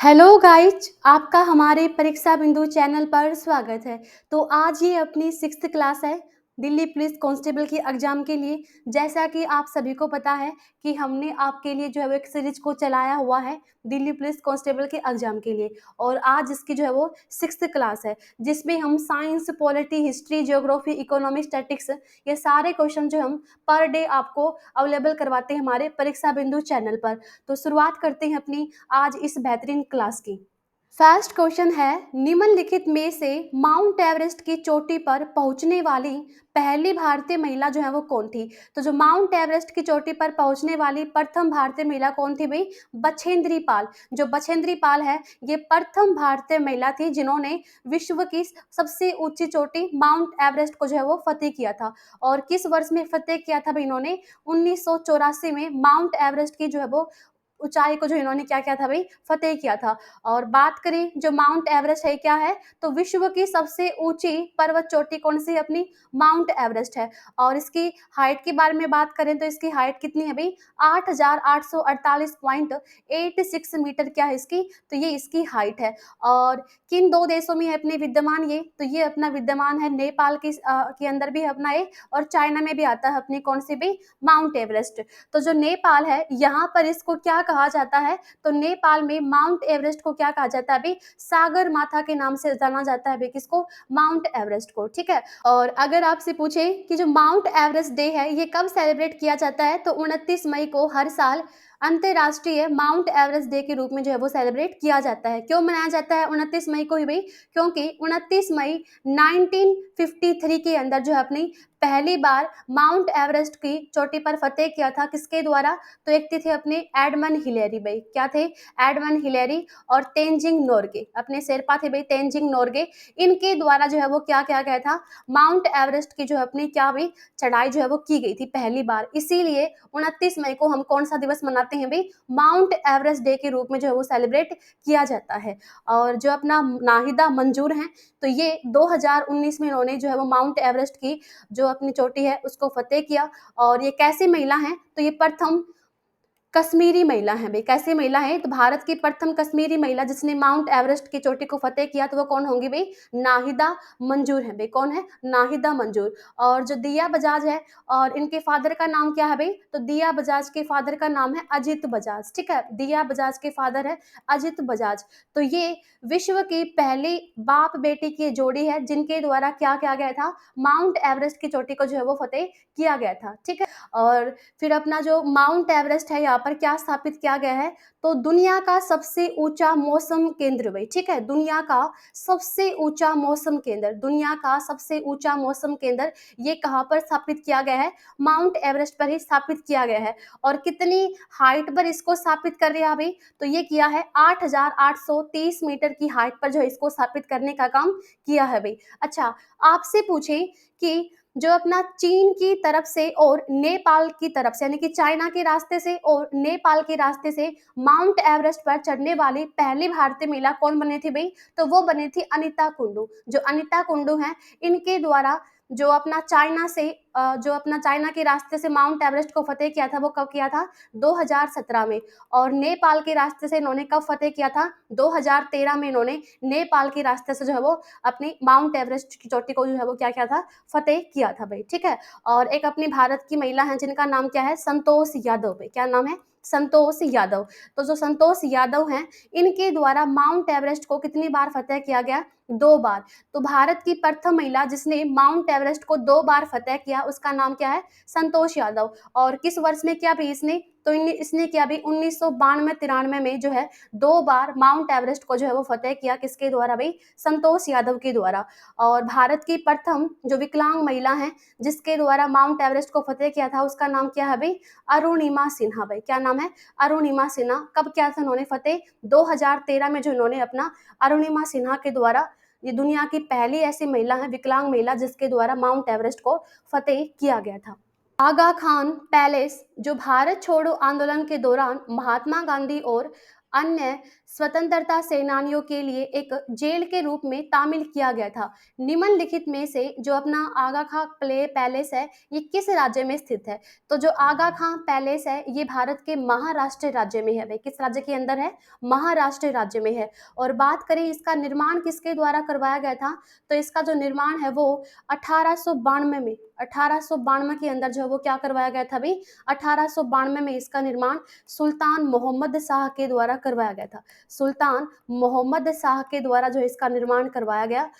Hello guys, आपका हमारे परीक्षा बिंदु चैनल पर स्वागत है। तो आज ये अपनी 6th क्लास है दिल्ली पुलिस कांस्टेबल की एग्ज़ाम के लिए। जैसा कि आप सभी को पता है कि हमने आपके लिए जो है वो एक सीरीज को चलाया हुआ है दिल्ली पुलिस कांस्टेबल के एग्ज़ाम के लिए। और आज इसकी जो है वो 6th क्लास है, जिसमें हम science, polity, history, geography, economic, statics ये सारे क्वेश्चन जो हम पर डे आपको अवेलेबल करवाते हैं हमारे परीक्षा बिंदु चैनल पर। तो शुरुआत करते हैं अपनी आज इस बेहतरीन क्लास की। फर्स्ट क्वेश्चन है, निम्नलिखित में से माउंट एवरेस्ट की चोटी पर पहुंचने वाली पहली भारतीय महिला जो है वो कौन थी? तो जो माउंट एवरेस्ट की चोटी पर पहुंचने वाली प्रथम भारतीय महिला कौन थी भाई? बछेंद्री पाल। जो बछेंद्री पाल है ये प्रथम भारतीय महिला थी जिन्होंने विश्व की सबसे ऊंची चोटी माउंट एवरेस्ट को जो है वो फतेह किया था। और किस वर्ष में फतेह किया था भाई इन्होंने? 1984 में माउंट एवरेस्ट की जो है वो ऊंचाई को जो इन्होंने क्या किया था भाई? फतेह किया था। और बात करें जो माउंट एवरेस्ट है क्या है? तो विश्व की सबसे ऊंची पर्वत चोटी कौन सी है अपनी? माउंट एवरेस्ट है। और इसकी हाइट के बारे में बात करें तो इसकी हाइट कितनी है भाई? 8,848.86 मीटर क्या है इसकी? तो ये इसकी हाइट है। और किन दो देशों में है अपने विद्यमान ये? तो ये अपना विद्यमान है नेपाल के अंदर भी है अपना ये, और चाइना में भी आता है अपनी कौन सी भाई? Mount Everest. तो जो नेपाल है यहाँ पर इसको क्या कहा जाता है? तो नेपाल में माउंट एवरेस्ट को क्या कहा जाता है अभी? सागर माथा के नाम से जाना जाता है अभी किसको? माउंट एवरेस्ट को। ठीक है। और अगर आपसे पूछे कि जो माउंट एवरेस्ट डे है ये कब सेलिब्रेट किया जाता है? तो 29 मई को हर साल अंतर्राष्ट्रीय माउंट एवरेस्ट डे के रूप में जो है वो सेलिब्रेट किया जाता है। क्यों मनाया जाता है 29 मई को ही भाई? क्योंकि 29 मई 1953 के अंदर जो है अपनी पहली बार माउंट एवरेस्ट की चोटी पर फतेह किया था किसके द्वारा? तो एक थे अपने एडमंड हिलेरी भाई। क्या थे? एडमंड हिलेरी और तेंजिंग नोर्गे, अपने शेरपा थे भाई तेंजिंग नोर्गे। इनके द्वारा जो है वो क्या किया गया था? माउंट एवरेस्ट की जो है अपनी क्या भाई चढ़ाई जो है वो की गई थी पहली बार। इसीलिए 29 मई को हम कौन सा दिवस मनाते हैं भाई? माउंट एवरेस्ट डे के रूप में जो है वो सेलिब्रेट किया जाता है। और जो अपना नाहिदा मंजूर हैं तो ये 2019 में इन्होंने जो है वो माउंट एवरेस्ट की जो अपनी चोटी है उसको फतेह किया। और ये कैसी महिला हैं? तो ये प्रथम कश्मीरी महिला है भाई। कैसी महिला है? तो भारत की प्रथम कश्मीरी महिला जिसने माउंट एवरेस्ट की चोटी को फतेह किया तो वो कौन होंगी भाई? नाहिदा मंजूर है भाई। कौन है? नाहिदा मंजूर। और जो दिया बजाज है और इनके फादर का नाम क्या है भाई? तो दिया बजाज के फादर का नाम है अजित बजाज। ठीक है, दिया बजाज के फादर है अजित बजाज। तो ये विश्व की पहली बाप बेटी की जोड़ी है जिनके द्वारा क्या किया गया था? माउंट एवरेस्ट की चोटी को जो है वो फतेह किया गया था। ठीक है। और फिर अपना जो माउंट एवरेस्ट है यहाँ पर क्या स्थापित किया गया है? तो दुनिया का सबसे ऊंचा मौसम केंद्र भाई। ठीक है, दुनिया का सबसे ऊंचा मौसम केंद्र, दुनिया का सबसे ऊंचा मौसम केंद्र ये कहाँ पर स्थापित किया गया है? माउंट एवरेस्ट पर ही स्थापित किया गया है। और कितनी हाइट पर इसको स्थापित कर दिया भाई? तो ये किया है 8,830 मीटर की हाइट पर जो है इसको स्थापित करने का काम किया है भाई। अच्छा, आपसे पूछे कि जो अपना चीन की तरफ से और नेपाल की तरफ से यानी कि चाइना के रास्ते से और नेपाल के रास्ते से माउंट एवरेस्ट पर चढ़ने वाली पहली भारतीय महिला कौन बनी थी भाई? तो वो बनी थी अनीता कुंडू। जो अनीता कुंडू हैं इनके द्वारा जो अपना चाइना के रास्ते से माउंट एवरेस्ट को फतेह किया था वो कब किया था? 2017 में। और नेपाल के रास्ते से इन्होंने कब फतेह किया था? 2013 में इन्होंने नेपाल के रास्ते से जो है वो अपनी माउंट एवरेस्ट की चोटी को जो है वो क्या किया था? फतेह किया था भाई। ठीक है। और एक अपनी भारत की महिला है जिनका नाम क्या है? संतोष यादव भाई। क्या नाम है? संतोष यादव। तो जो संतोष यादव हैं इनके द्वारा माउंट एवरेस्ट को कितनी बार फतेह किया गया? 2 बार। तो भारत की प्रथम महिला जिसने माउंट एवरेस्ट को 2 बार फतेह किया उसका नाम क्या है? संतोष यादव। और किस वर्ष में किया भी इसने? तो इसने किया भी 1992-93 में जो है 2 बार माउंट एवरेस्ट को जो है वो फतेह किया। किसके द्वारा भाई? संतोष यादव के द्वारा। और भारत की प्रथम जो विकलांग महिला है जिसके द्वारा माउंट एवरेस्ट को फतेह किया था उसका नाम क्या है भाई? अरुणिमा सिन्हा भाई। क्या नाम है? अरुणिमा सिन्हा। कब किया था उन्होंने फतेह? 2013 में जो इन्होंने अपना अरुणिमा सिन्हा के द्वारा, ये दुनिया की पहली ऐसी महिला है विकलांग महिला जिसके द्वारा माउंट एवरेस्ट को फतेह किया गया था। आगा खान पैलेस जो भारत छोड़ो आंदोलन के दौरान महात्मा गांधी और अन्य स्वतंत्रता सेनानियों के लिए एक जेल के रूप में तामील किया गया था। निम्नलिखित में से जो अपना आगा खां पैलेस है, ये किस राज्य में स्थित है? तो जो आगा खां पैलेस है, ये भारत के महाराष्ट्र राज्य में है भाई। किस राज्य के अंदर है? महाराष्ट्र राज्य में है। और बात करें इसका निर्माण किसके द्वारा करवाया गया था, तो इसका जो निर्माण है वो 1892 में, 1892 के अंदर जो है वो क्या करवाया गया था भाई? 1892 में इसका निर्माण सुल्तान मोहम्मद शाह के द्वारा करवाया गया था। सुल्तान मोहम्मद शाह के द्वारा जो इसका निर्माण करवाया गया।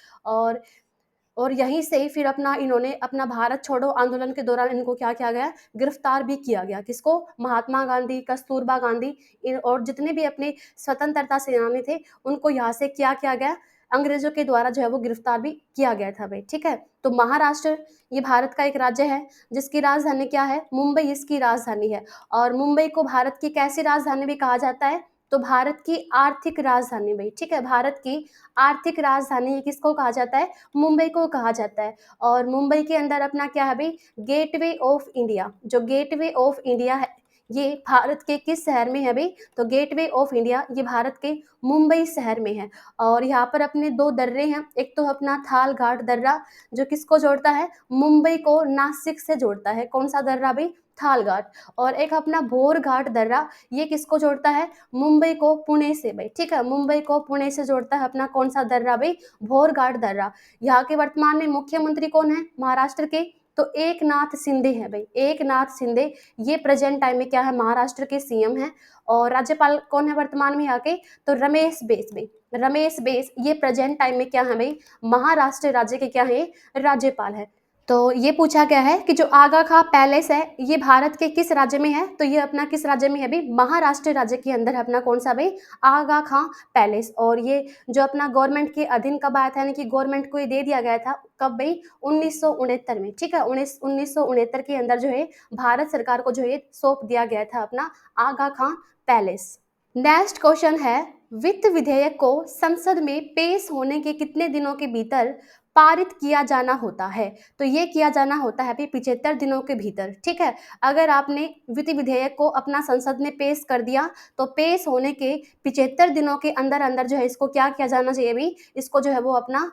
और यहीं से फिर इन्होंने अपना भारत छोड़ो आंदोलन के दौरान इनको क्या किया गया? गिरफ्तार भी किया गया। किसको? महात्मा गांधी, कस्तूरबा गांधी और जितने भी अपने स्वतंत्रता सेनानी थे उनको यहाँ से क्या किया गया? अंग्रेजों के द्वारा जो है वो गिरफ्तार भी किया गया था भाई। ठीक है, तो महाराष्ट्र ये भारत का एक राज्य है जिसकी राजधानी क्या है? मुंबई इसकी राजधानी है। और मुंबई को भारत की कैसी राजधानी भी कहा जाता है? तो भारत की आर्थिक राजधानी भाई। ठीक है, भारत की आर्थिक राजधानी किसको कहा जाता है? मुंबई को कहा जाता है। और मुंबई के अंदर अपना क्या है भाई? Gateway of India. जो गेटवे ऑफ इंडिया है ये भारत के किस शहर में है भाई? तो गेटवे ऑफ इंडिया ये भारत के मुंबई शहर में है। और यहाँ पर अपने दो दर्रे हैं, एक तो अपना थाल घाट दर्रा जो किसको जोड़ता है? मुंबई को नासिक से जोड़ता है। कौन सा दर्रा भाई? थाल घाट। और एक अपना भोर घाट दर्रा, ये किसको जोड़ता है? मुंबई को पुणे से भाई। ठीक है, मुंबई को पुणे से जोड़ता है अपना कौन सा दर्रा भाई? भोर घाट दर्रा। यहाँ के वर्तमान में मुख्यमंत्री कौन है महाराष्ट्र के? तो एकनाथ शिंदे है भाई, एकनाथ शिंदे। ये प्रेजेंट टाइम में क्या है? महाराष्ट्र के सीएम हैं। और राज्यपाल कौन है वर्तमान में यहाँ के? तो रमेश बैस भाई, रमेश बैस ये प्रेजेंट टाइम में क्या है भाई? महाराष्ट्र राज्य के क्या है? राज्यपाल है। तो ये पूछा गया है कि जो आगा खां पैलेस है ये भारत के किस राज्य में है? तो ये अपना किस राज्य में है भाई? महाराष्ट्र राज्य के अंदर है अपना कौन सा भाई? आगा खां पैलेस। और ये जो अपना गवर्नमेंट के अधीन कब आया था, यानी कि गवर्नमेंट को ये दे दिया गया था कब भाई? 1969 में। ठीक है, 1969 के अंदर जो है भारत सरकार को जो है सौंप दिया गया था अपना आगा खां पैलेस। नेक्स्ट क्वेश्चन है, वित्त विधेयक को संसद में पेश होने के कितने दिनों के भीतर पारित किया जाना होता है? तो ये किया जाना होता है 75 दिनों के भीतर। ठीक है, अगर आपने वित्त विधेयक को अपना संसद में पेश कर दिया तो पेश होने के 75 दिनों के अंदर अंदर जो है इसको क्या किया जाना चाहिए भाई? इसको जो है वो अपना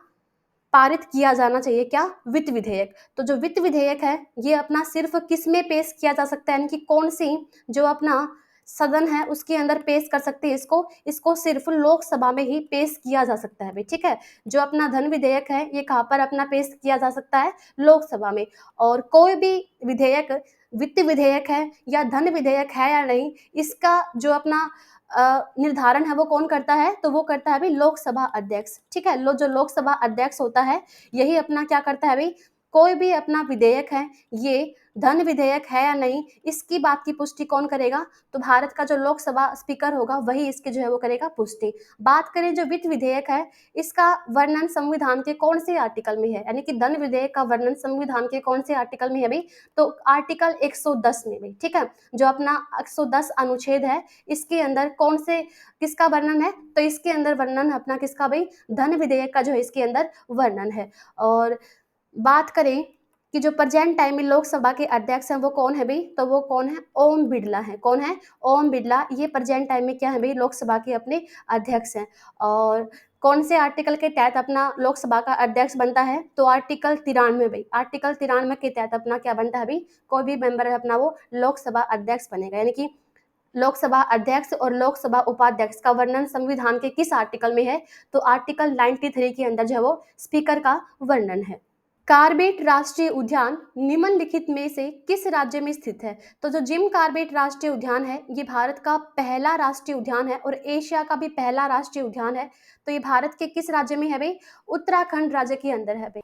पारित किया जाना चाहिए। क्या? वित्त विधेयक। तो जो वित्त विधेयक है ये अपना सिर्फ किस में पेश किया जा सकता है, यानी कि कौन सी जो अपना सदन है उसके अंदर पेश कर सकते हैं इसको सिर्फ लोकसभा में ही पेश किया जा सकता है भाई। ठीक है, जो अपना धन विधेयक है ये कहाँ पर अपना पेश किया जा सकता है? लोकसभा में। और कोई भी विधेयक वित्त विधेयक है या धन विधेयक है या नहीं, इसका जो अपना निर्धारण है वो कौन करता है? तो वो करता है भाई लोकसभा अध्यक्ष। ठीक है, जो लोकसभा अध्यक्ष होता है यही अपना क्या करता है भाई? कोई भी अपना विधेयक है ये धन विधेयक है या नहीं, इसकी बात की पुष्टि कौन करेगा? तो भारत का जो लोकसभा स्पीकर होगा वही इसकी जो है वो करेगा पुष्टि। बात करें जो वित्त विधेयक है इसका वर्णन संविधान के कौन से आर्टिकल में है, यानी कि धन विधेयक का वर्णन संविधान के कौन से आर्टिकल में है भाई? तो आर्टिकल 110 में भाई। ठीक है, जो अपना 110 अनुच्छेद है इसके अंदर कौन से किसका वर्णन है? तो इसके अंदर वर्णन अपना किसका भाई? धन विधेयक का जो है इसके अंदर वर्णन है। और बात करें कि जो प्रेजेंट टाइम में लोकसभा के अध्यक्ष हैं वो कौन है भाई? तो वो कौन है? ओम बिरला है। कौन है? ओम बिरला। ये प्रेजेंट टाइम में क्या है भाई? लोकसभा के अपने अध्यक्ष हैं। और कौन से आर्टिकल के तहत अपना लोकसभा का अध्यक्ष बनता है? तो आर्टिकल 93 भाई, आर्टिकल 93 के तहत अपना क्या बनता है भाई? कोई भी मेंबर है अपना वो लोकसभा अध्यक्ष बनेगा। यानी कि लोकसभा अध्यक्ष और लोकसभा उपाध्यक्ष का वर्णन संविधान के किस आर्टिकल में है? तो आर्टिकल 93 के अंदर जो है वो स्पीकर का वर्णन है। कार्बेट राष्ट्रीय उद्यान निम्नलिखित में से किस राज्य में स्थित है? तो जो जिम कार्बेट राष्ट्रीय उद्यान है ये भारत का पहला राष्ट्रीय उद्यान है और एशिया का भी पहला राष्ट्रीय उद्यान है। तो ये भारत के किस राज्य में है भाई? उत्तराखंड राज्य के अंदर है भाई।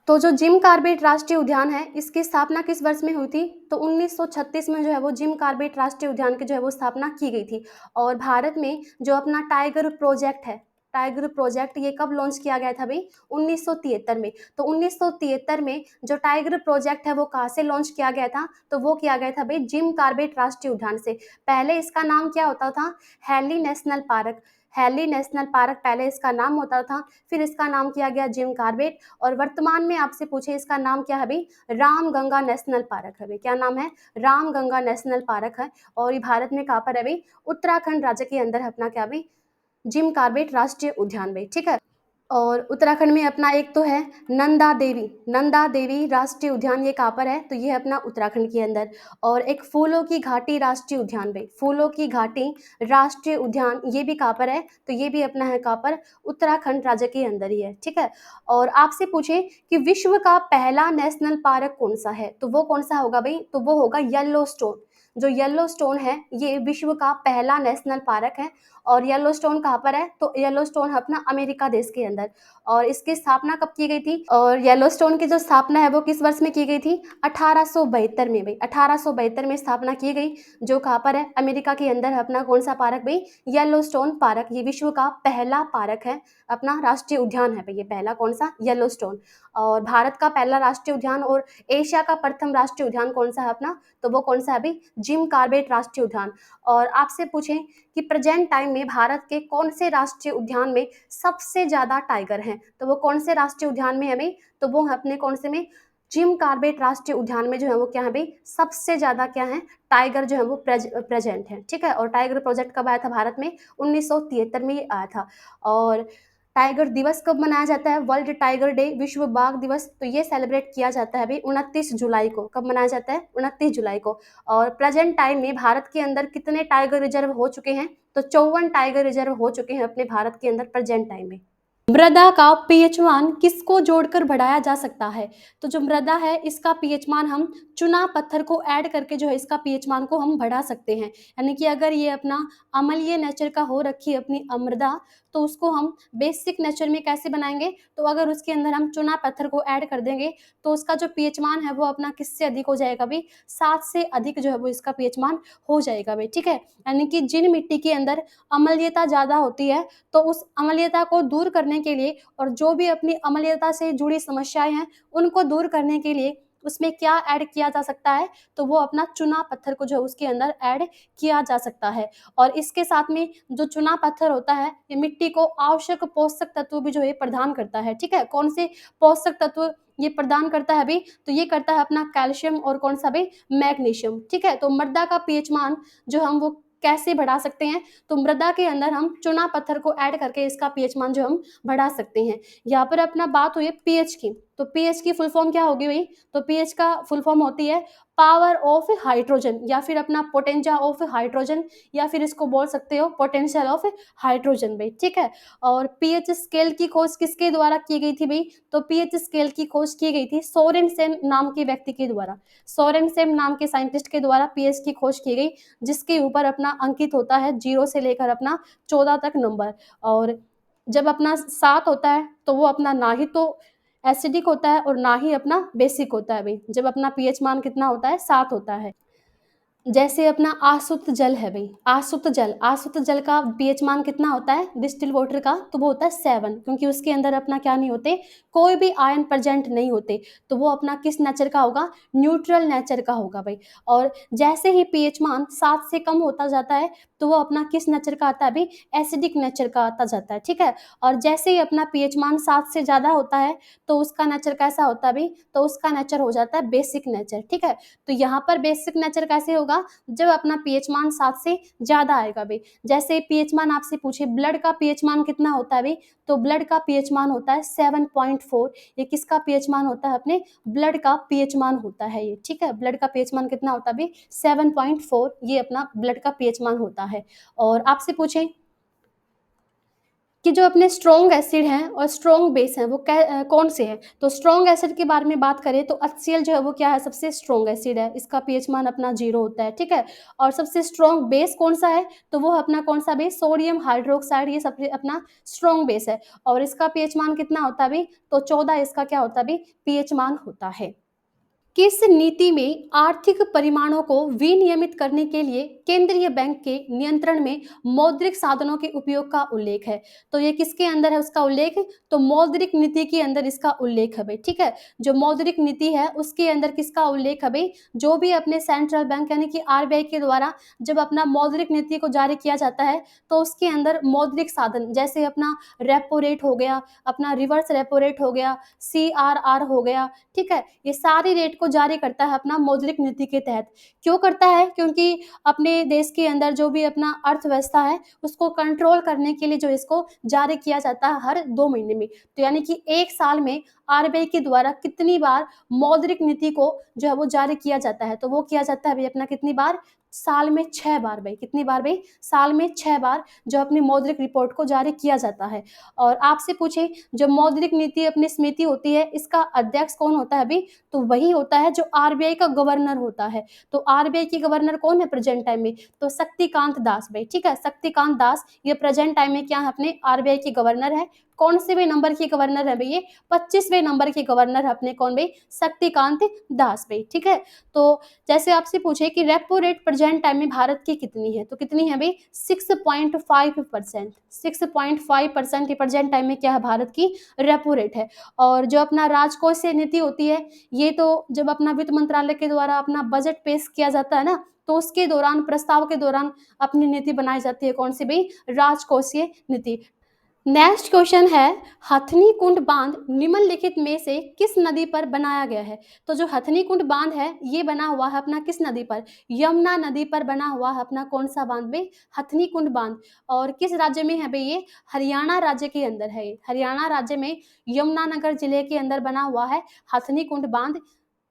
तो जो जिम कार्बेट राष्ट्रीय उद्यान है इसकी स्थापना किस वर्ष में हुई थी? तो 1936 में जो है वो जिम कार्बेट राष्ट्रीय उद्यान की जो है वो स्थापना की गई थी। और भारत में जो अपना टाइगर प्रोजेक्ट है, टाइगर प्रोजेक्ट ये कब लॉन्च किया गया था भाई? 1973 में। तो 1973 में जो टाइगर प्रोजेक्ट है वो कहाँ से लॉन्च किया गया था? तो वो किया गया था भाई जिम कार्बेट राष्ट्रीय उद्यान से। पहले इसका नाम क्या होता था? Hailey national park. Hailey national park पहले इसका नाम होता था, फिर इसका नाम किया गया जिम कॉर्बेट, और वर्तमान में आपसे पूछे इसका नाम क्या है अभी, रामगंगा नेशनल पार्क है अभी। क्या नाम है, रामगंगा नेशनल पार्क है। और ये भारत में कहाँ पर है अभी, उत्तराखंड राज्य के अंदर है अपना क्या अभी, जिम कॉर्बेट राष्ट्रीय उद्यान भाई, ठीक है। और उत्तराखंड में अपना एक तो है नंदा देवी राष्ट्रीय उद्यान, ये कहाँ पर है, तो ये है अपना उत्तराखंड के अंदर। और एक फूलों की घाटी राष्ट्रीय उद्यान भाई, फूलों की घाटी राष्ट्रीय उद्यान, ये भी कहाँ पर है, तो ये भी अपना है कहाँ पर, उत्तराखंड राज्य के अंदर ही है, ठीक है। और आपसे पूछे कि विश्व का पहला नेशनल पार्क कौन सा है, तो वो कौन सा होगा भाई, तो वो होगा येलो स्टोन। जो येलो स्टोन है ये विश्व का पहला नेशनल पार्क है। और येलो स्टोन कहाँ पर है, तो येलो स्टोन है अपना अमेरिका देश के अंदर। और इसकी स्थापना कब की गई थी, और येलो स्टोन की जो स्थापना है वो किस वर्ष में की गई थी, 1872 में भाई, 1872 में स्थापना की गई। जो कहाँ पर है, अमेरिका के अंदर है अपना कौन सा पार्क भाई, येलो स्टोन पार्क। ये विश्व का पहला पार्क है, अपना राष्ट्रीय उद्यान है भाई, ये पहला कौन सा, येलो स्टोन। और भारत का पहला राष्ट्रीय उद्यान और एशिया का प्रथम राष्ट्रीय उद्यान कौन सा है अपना, तो वो कौन सा है भाई, जिम कॉर्बेट राष्ट्रीय उद्यान। और आपसे पूछें कि प्रेजेंट टाइम में भारत के कौन से राष्ट्रीय उद्यान में सबसे ज्यादा टाइगर हैं, तो वो कौन से राष्ट्रीय उद्यान में है भाई, तो वो है अपने कौन से में, जिम कॉर्बेट राष्ट्रीय उद्यान में जो है वो क्या है भाई, सबसे ज्यादा क्या है, टाइगर जो है वो प्रेजेंट है, ठीक है। और टाइगर प्रोजेक्ट कब आया था भारत में, 1973 में ये आया था। और टाइगर दिवस कब मनाया जाता है, वर्ल्ड टाइगर डे, विश्व बाघ दिवस, तो ये सेलिब्रेट किया जाता है अभी 29 जुलाई को। कब मनाया जाता है, 29 जुलाई को। और प्रेजेंट टाइम में भारत के अंदर कितने टाइगर रिजर्व हो चुके हैं, तो 54 टाइगर रिजर्व हो चुके हैं अपने भारत के अंदर प्रेजेंट टाइम में। मृदा का पीएच मान किसको जोड़कर बढ़ाया जा सकता है, तो जो मृदा है इसका पीएच मान हम चुना पत्थर को ऐड करके जो है इसका पीएच मान को हम बढ़ा सकते हैं। यानी कि अगर ये अपना अम्लीय नेचर का हो रखी है अपनी अमृदा, तो उसको हम बेसिक नेचर में कैसे बनाएंगे, तो अगर उसके अंदर हम चुना पत्थर को ऐड कर देंगे तो उसका जो पीएच मान है वो अपना किससे अधिक हो जाएगा भाई, 7 से अधिक जो है वो इसका पीएच मान हो जाएगा भाई, ठीक है। यानी कि जिन मिट्टी के अंदर अम्लीयता ज्यादा होती है तो उस अम्लीयता को दूर करने के लिए, और जो भी अपनी अम्लीयता से जुड़ी समस्याएं हैं उनको दूर करने के लिए उसमें क्या ऐड किया जा सकता है, तो वो अपना चुना पत्थर को जो उसके अंदर ऐड किया जा सकता है। और इसके साथ में जो चुना पत्थर होता है ये मिट्टी को आवश्यक पोषक तत्व भी जो है प्रदान करता है, ठीक है। कौन से पोषक तत्व ये प्रदान करता है अभी, तो ये करता है अपना कैल्शियम और कौन सा भी, मैग्नीशियम, ठीक है। तो मृदा का पीएच मान जो हम वो कैसे बढ़ा सकते हैं, तो मृदा के अंदर हम चुना पत्थर को ऐड करके इसका पीएच मान जो हम बढ़ा सकते हैं। यहाँ पर अपना बात हुई है पीएच की, तो पीएच की फुल फॉर्म क्या होगी भाई, तो पीएच का फुल फॉर्म होती है पावर ऑफ हाइड्रोजन, या फिर अपना पोटेंशियल ऑफ हाइड्रोजन, या फिर इसको बोल सकते हो पोटेंशियल ऑफ हाइड्रोजन भाई, ठीक है। और पीएच स्केल की खोज किसके द्वारा की गई थी भाई, तो पीएच स्केल की खोज की गई थी सोरेनसेन नाम के व्यक्ति के द्वारा, सोरेनसेन नाम के साइंटिस्ट के द्वारा पीएच की खोज की गई, जिसके ऊपर अपना अंकित होता है 0 से लेकर अपना 14 तक नंबर। और जब अपना 7 होता है तो वो अपना ना ही तो एसिडिक होता है और ना ही अपना बेसिक होता है भाई, जब अपना पीएच मान कितना होता है, 7 होता है। जैसे अपना आसुत जल है भाई, आसुत जल का पीएच मान कितना होता है डिस्टिल वाटर का, तो वो होता है 7, क्योंकि उसके अंदर अपना क्या नहीं होते, कोई भी आयन प्रेजेंट नहीं होते, तो वो अपना किस नेचर का होगा, न्यूट्रल नेचर का होगा भाई। और जैसे ही पीएच मान 7 से कम होता जाता है तो वो अपना किस नेचर का आता है भाई, एसिडिक नेचर का आता जाता है, ठीक है। और जैसे ही अपना पीएच मान 7 से ज्यादा होता है तो उसका नेचर कैसा होता है भाई, तो उसका नेचर हो जाता है बेसिक नेचर, ठीक है। तो यहाँ पर बेसिक नेचर कैसे होगा, जब अपना पीएच मान 7 से ज्यादा आएगा भाई। जैसे पीएच मान आपसे पूछे ब्लड का पीएच मान कितना होता है भाई, तो ब्लड का पीएच मान होता है 7.4, ये किसका पीएच मान होता है, अपने ब्लड का पीएच मान होता है ये, ठीक है। ब्लड का पीएच मान कितना होता है भाई, 7.4, ये अपना ब्लड का पीएच मान होता है। और आपसे पूछें कि जो अपने स्ट्रॉन्ग एसिड हैं और स्ट्रॉन्ग बेस हैं वो कौन से हैं, तो स्ट्रॉन्ग एसिड के बारे में बात करें तो HCl जो है वो क्या है, सबसे स्ट्रॉन्ग एसिड है, इसका पीएच मान अपना 0 होता है, ठीक है। और सबसे स्ट्रॉन्ग बेस कौन सा है, तो वो अपना कौन सा बेस, सोडियम हाइड्रोक्साइड, ये सबसे अपना स्ट्रॉन्ग बेस है। और इसका पीएच मान कितना होता है भाई, तो 14 इसका क्या होता है भाई, पीएच मान होता है। किस नीति में आर्थिक परिमाणों को विनियमित करने के लिए केंद्रीय बैंक के नियंत्रण में मौद्रिक साधनों के उपयोग का उल्लेख है? तो ये किसके अंदर है उसका उल्लेख? तो मौद्रिक नीति के अंदर इसका उल्लेख है भाई, ठीक है। जो मौद्रिक नीति है उसके अंदर किसका उल्लेख है भाई? जो भी अपने सेंट्रल बैंक यानी कि आरबीआई के द्वारा जब अपना मौद्रिक नीति को जारी किया जाता है तो उसके अंदर मौद्रिक साधन जैसे अपना रेपो रेट हो गया, अपना रिवर्स रेपो रेट हो गया, सीआरआर हो गया, ठीक है। ये सारी रेट को जारी करता है अपना मौद्रिक नीति के तहत। क्यों करता है? क्योंकि अपने देश के अंदर जो भी अपना अर्थव्यवस्था है उसको कंट्रोल करने के लिए जो इसको जारी किया जाता है हर 2 महीने में। तो यानी कि 1 साल में आरबीआई के द्वारा कितनी बार मौद्रिक नीति को जो है वो जारी किया जाता है? तो वो किया जाता है भाई अपना कितनी बार? साल में 6 बार भाई। कितनी बार भाई? साल में 6 बार जो अपनी मौद्रिक रिपोर्ट को जारी किया जाता है। और आपसे पूछे जो मौद्रिक नीति अपनी समिति होती है इसका अध्यक्ष कौन होता है अभी? तो वही होता है जो आरबीआई का गवर्नर होता है। तो आरबीआई की गवर्नर कौन है प्रेजेंट टाइम में? तो शक्तिकांत दास भाई, ठीक है। शक्तिकांत दास ये प्रेजेंट टाइम में क्या है? अपने आरबीआई के गवर्नर है। कौन से भी नंबर के गवर्नर है भाई? ये 25वें नंबर के गवर्नर है अपने कौन भाई? शक्तिकांत दास भाई, ठीक है। तो जैसे आपसे पूछे कि रेपो रेट प्रेजेंट टाइम में भारत की कितनी है? तो कितनी है भाई? 6.5%। 6.5% प्रेजेंट टाइम में क्या है? भारत की रेपो रेट है। और जो अपना राजकोषीय नीति होती है ये तो जब अपना वित्त मंत्रालय के द्वारा अपना बजट पेश किया जाता है ना तो उसके दौरान प्रस्ताव के दौरान अपनी नीति बनाई जाती है। कौन सी भाई? राजकोषीय नीति। नेक्स्ट क्वेश्चन है हथनी कुंड बांध निम्नलिखित में से किस नदी पर बनाया गया है? तो जो हथनी कुंड बांध है ये बना हुआ है अपना किस नदी पर? यमुना नदी पर बना हुआ है अपना कौन सा बांध भाई? हथनी कुंड बांध। और किस राज्य में है भाई ये? हरियाणा राज्य के अंदर है। हरियाणा राज्य में यमुनानगर जिले के अंदर बना हुआ है हथनी कुंड बांध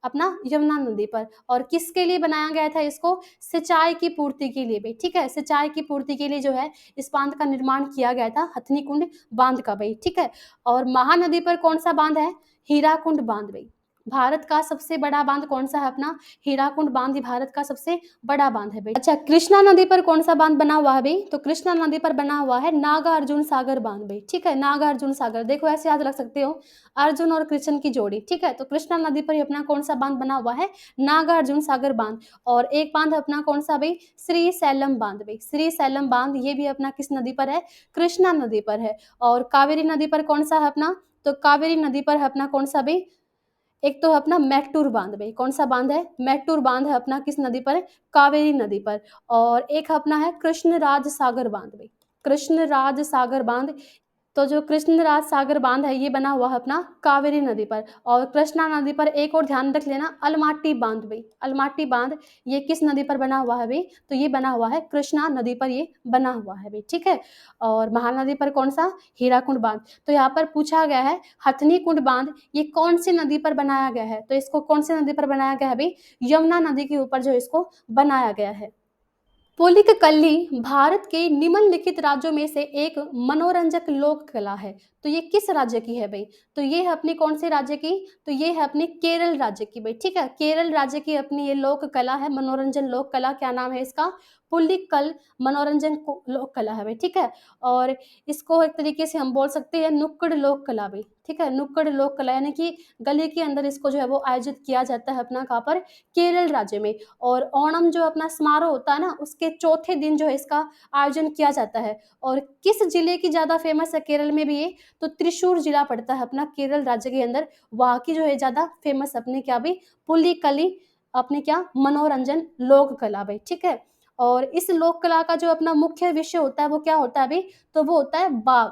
अपना यमुना नदी पर। और किसके लिए बनाया गया था इसको? सिंचाई की पूर्ति के लिए भाई, ठीक है। सिंचाई की पूर्ति के लिए जो है इस बांध का निर्माण किया गया था हथनी कुंड बांध का भाई, ठीक है। और महानदी पर कौन सा बांध है? हीराकुंड बांध भाई। भारत का सबसे बड़ा बांध कौन सा है अपना? हीराकुंड बांध ही भारत का सबसे बड़ा बांध है भाई। अच्छा, कृष्णा नदी पर कौन सा बांध बना हुआ है भाई? तो कृष्णा नदी पर बना हुआ है नागार्जुन सागर बांध भाई, ठीक है। नागार्जुन सागर, देखो ऐसे याद रख सकते हो, अर्जुन और कृष्ण की जोड़ी, ठीक है। तो कृष्णा नदी पर ही अपना कौन सा बांध बना हुआ है? नागार्जुन सागर बांध। और एक बांध अपना कौन सा भाई? श्री सैलम बांध भाई। श्री सैलम बांध ये भी अपना किस नदी पर है? कृष्णा नदी पर है। और कावेरी नदी पर कौन सा है अपना? तो कावेरी नदी पर है अपना कौन सा भाई? एक तो अपना मैट्टूर बांध भाई। कौन सा बांध है? मैट्टूर बांध है अपना किस नदी पर? कावेरी नदी पर। और एक अपना है कृष्णराज सागर बांध भाई। कृष्णराज सागर बांध। तो जो कृष्णराज सागर बांध है ये बना हुआ है अपना कावेरी नदी पर। और कृष्णा नदी पर एक और ध्यान रख लेना, अलमाटी बांध भाई। अलमाटी बांध ये किस नदी पर बना हुआ है भाई? तो ये बना हुआ है कृष्णा नदी पर ये बना हुआ है भाई, ठीक है। और महानदी पर कौन सा? हीराकुंड बांध। तो यहाँ पर पूछा गया है हथनी कुंड बांध ये कौन सी नदी पर बनाया गया है? तो इसको कौन सी नदी पर बनाया गया है भाई? यमुना नदी के ऊपर जो इसको बनाया गया है। पुलिककल्ली भारत के निम्नलिखित राज्यों में से एक मनोरंजक लोक कला है। तो ये किस राज्य की है भाई? तो ये है अपनी कौन से राज्य की? तो ये है अपनी केरल राज्य की भाई, ठीक है। केरल राज्य की अपनी ये लोक कला है, मनोरंजन लोक कला। क्या नाम है इसका? पुलिकल मनोरंजन लोक कला है भाई, ठीक है। और इसको एक तरीके से हम बोल सकते हैं नुक्कड़ लोक कला भाई, ठीक है। नुक्कड़ लोक कला यानी कि गली के अंदर इसको जो है वो आयोजित किया जाता है अपना कहाँ पर? केरल राज्य में। और ओणम जो अपना समारोह होता है ना उसके चौथे दिन जो है इसका आयोजन किया जाता है। और किस जिले की ज़्यादा फेमस है केरल में भी ये? तो त्रिशूर जिला पड़ता है अपना केरल राज्य के अंदर। वहाँ की जो है ज़्यादा फेमस अपनी क्या भी? पुलिकली अपनी क्या? मनोरंजन लोक कला भाई, ठीक है। और इस लोक कला का जो अपना मुख्य विषय होता है वो क्या होता है भाई? तो वो होता है बाघ,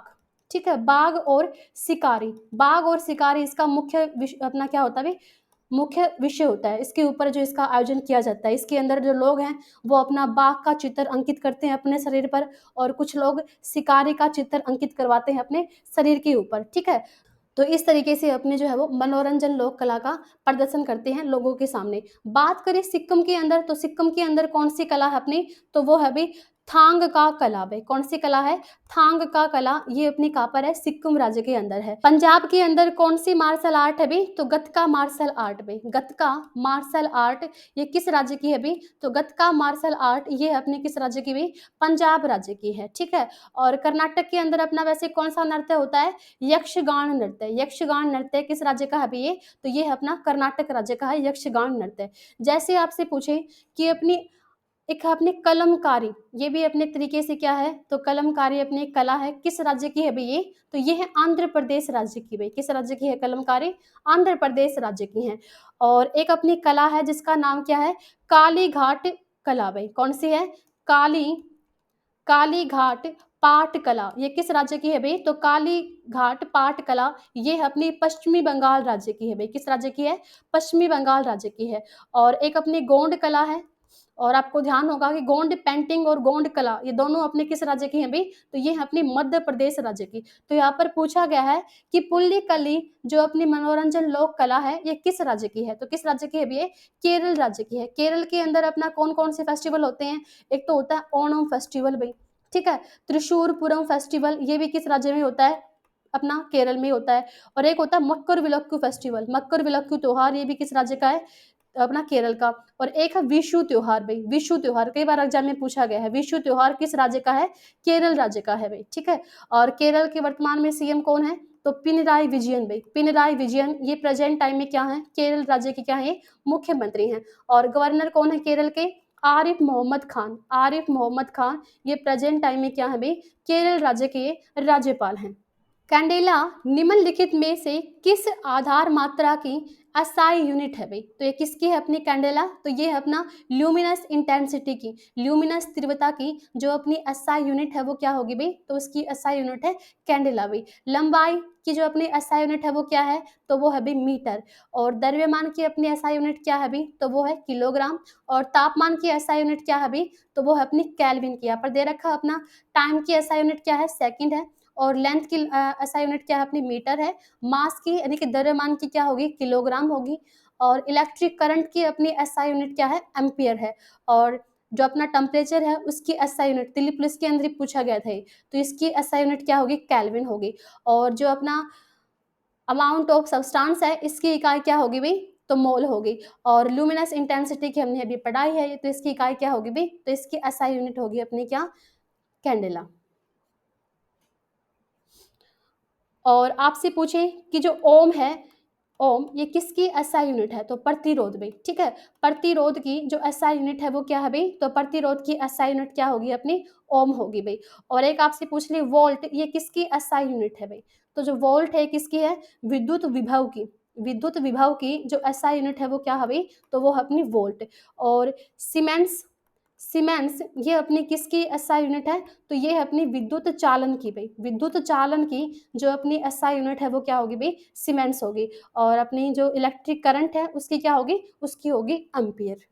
ठीक है। बाघ और शिकारी। बाघ और शिकारी इसका मुख्य अपना क्या होता है भाई? मुख्य विषय होता है। इसके ऊपर जो इसका आयोजन किया जाता है इसके अंदर जो लोग हैं वो अपना बाघ का चित्र अंकित करते हैं अपने शरीर पर। और कुछ लोग शिकारी का चित्र अंकित करवाते हैं अपने शरीर के ऊपर, ठीक है। तो इस तरीके से अपने जो है वो मनोरंजन लोक कला का प्रदर्शन करते हैं लोगों के सामने। बात करें सिक्किम के अंदर तो सिक्किम के अंदर कौन सी कला है अपनी? तो वो है भाई थांग का कला भाई, कौन सी कला है? थांग का कला, ये अपनी कहाँ पर है? सिक्किम राज्य के अंदर है। पंजाब के अंदर कौन सी मार्शल आर्ट है भाई? तो गतका मार्शल आर्ट भाई, गतका मार्शल आर्ट ये किस राज्य की है भाई? तो गतका मार्शल आर्ट ये अपने किस राज्य की भाई? पंजाब राज्य की है, ठीक है। और कर्नाटक के अंदर अपना वैसे कौन सा नृत्य होता है? यक्षगान नृत्य। यक्षगान नृत्य किस राज्य का है भाई ये? तो ये अपना कर्नाटक राज्य का है यक्षगान नृत्य। जैसे आपसे पूछे कि अपनी एक है अपनी कलमकारी, ये भी अपने तरीके से क्या है? तो कलमकारी अपनी एक कला है, किस राज्य की है भाई ये? तो ये है आंध्र प्रदेश राज्य की भाई, किस राज्य की है कलमकारी? आंध्र प्रदेश राज्य की है। और एक अपनी कला है जिसका नाम क्या है? काली घाट कला भाई, कौन सी है? काली काली घाट पाट कला, ये किस राज्य की है भाई? तो काली घाट पाट कला ये अपनी पश्चिमी बंगाल राज्य की है भाई, किस राज्य की है? पश्चिमी बंगाल राज्य की है। और एक अपनी गोंड कला है, और आपको ध्यान होगा कि गोंड पेंटिंग और गोंड कला ये दोनों अपने किस राज्य की हैं भाई? तो ये है अपनी मध्य प्रदेश राज्य की। तो यहाँ पर पूछा गया है कि पुल्ली कली जो अपनी मनोरंजन लोक कला है ये किस राज्य की है? तो किस राज्य की है भैया? केरल राज्य की है। केरल के अंदर अपना कौन कौन से फेस्टिवल होते हैं? एक तो होता है ओणम फेस्टिवल भाई, ठीक है। त्रिशूरपुरम फेस्टिवल ये भी किस राज्य में होता है? अपना केरल में होता है। और एक होता है मक्कर विलक्कू फेस्टिवल, मक्कर विलक्कू त्योहार ये भी किस राज्य का है? अपना केरल का। और एक है विशु त्योहार भाई, विशु त्योहार कई बार एग्जाम में पूछा गया है, विशु त्योहार किस राज्य का है? केरल राज्य का है भाई, ठीक है। और केरल के वर्तमान में सीएम कौन है? तो पिनराई विजयन भाई, पिनराई विजयन ये प्रेजेंट टाइम में क्या है? केरल राज्य के क्या है? मुख्यमंत्री हैं। और गवर्नर कौन है केरल के? आरिफ मोहम्मद खान, आरिफ मोहम्मद खान ये प्रेजेंट टाइम में क्या है भाई? केरल राज्य के राज्यपाल हैं। कैंडेला निम्नलिखित में से किस आधार मात्रा की एसआई यूनिट है भाई? तो ये किसकी है अपनी कैंडेला? तो ये है अपना ल्यूमिनस इंटेंसिटी की, ल्यूमिनस तीव्रता की जो अपनी एसआई यूनिट है वो क्या होगी भाई? तो उसकी एसआई यूनिट है कैंडेला भाई। लंबाई की जो अपनी एसआई यूनिट है वो क्या है? तो वो है भाई मीटर। और द्रव्यमान की अपनी एसआई यूनिट क्या है भाई? तो वो है किलोग्राम। और तापमान की एसआई यूनिट क्या है भाई? तो वो है अपनी केल्विन की। यहाँ पर दे रखा अपना टाइम की एसआई यूनिट क्या है? सेकंड है। और लेंथ की एसआई यूनिट क्या है? अपनी मीटर है। मास की यानी कि द्रव्यमान की क्या होगी? किलोग्राम होगी। और इलेक्ट्रिक करंट की अपनी एसआई यूनिट क्या है? एम्पियर है। और जो अपना टेम्परेचर है उसकी एसआई यूनिट दिल्ली पुलिस के अंदर ही पूछा गया था, तो इसकी एसआई यूनिट क्या होगी? केल्विन होगी। और जो अपना अमाउंट ऑफ सब्सटेंस है इसकी इकाई क्या होगी भाई? तो मोल होगी। और लुमिनस इंटेंसिटी की हमने अभी पढ़ाई है, तो इसकी इकाई क्या होगी भाई? तो इसकी एसआई यूनिट होगी अपनी क्या? कैंडेला। और आपसे पूछे कि जो ओम है, ओम ये किसकी एसआई यूनिट है? तो प्रतिरोध भाई, ठीक है। प्रतिरोध की जो एसआई यूनिट है वो क्या है भाई? तो प्रतिरोध की एसआई यूनिट क्या होगी अपनी? ओम होगी भाई। और एक आपसे पूछ ली वोल्ट ये किसकी एसआई यूनिट है भाई? तो जो वोल्ट है किसकी है? विद्युत विभव की, विद्युत विभव की जो एसआई यूनिट है वो क्या है भाई? तो वो है अपनी वोल्ट। और सीमेंस, सीमेंस ये अपनी किसकी एसआई यूनिट है? तो ये है अपनी विद्युत चालन की भाई, विद्युत चालन की जो अपनी एसआई यूनिट है वो क्या होगी भाई? सीमेंस होगी। और अपनी जो इलेक्ट्रिक करंट है उसकी क्या होगी? उसकी होगी एम्पियर।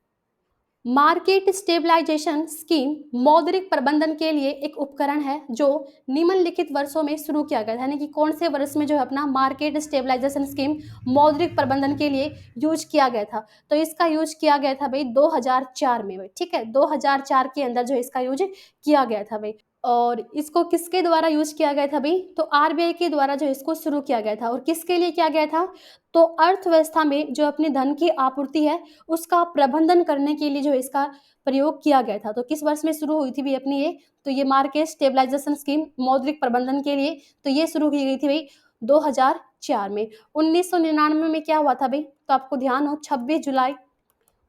मार्केट स्टेबलाइजेशन स्कीम मौद्रिक प्रबंधन के लिए एक उपकरण है जो निम्नलिखित वर्षों में शुरू किया गया था, यानी कि कौन से वर्ष में जो है अपना मार्केट स्टेबलाइजेशन स्कीम मौद्रिक प्रबंधन के लिए यूज किया गया था? तो इसका यूज किया गया था भाई 2004 में भाई, ठीक है। 2004 के अंदर जो इसका यूज किया गया था भाई। और इसको किसके द्वारा यूज किया गया था भाई? तो आरबीआई के द्वारा जो इसको शुरू किया गया था। और किसके लिए किया गया था? तो अर्थव्यवस्था में जो अपनी धन की आपूर्ति है उसका प्रबंधन करने के लिए जो इसका प्रयोग किया गया था। तो किस वर्ष में शुरू हुई थी भाई अपनी ये? तो ये मार्केट स्टेबलाइजेशन स्कीम मौद्रिक प्रबंधन के लिए तो ये शुरू की गई थी भाई 2004 में। 1999 में क्या हुआ था भाई? तो आपको ध्यान हो 26 जुलाई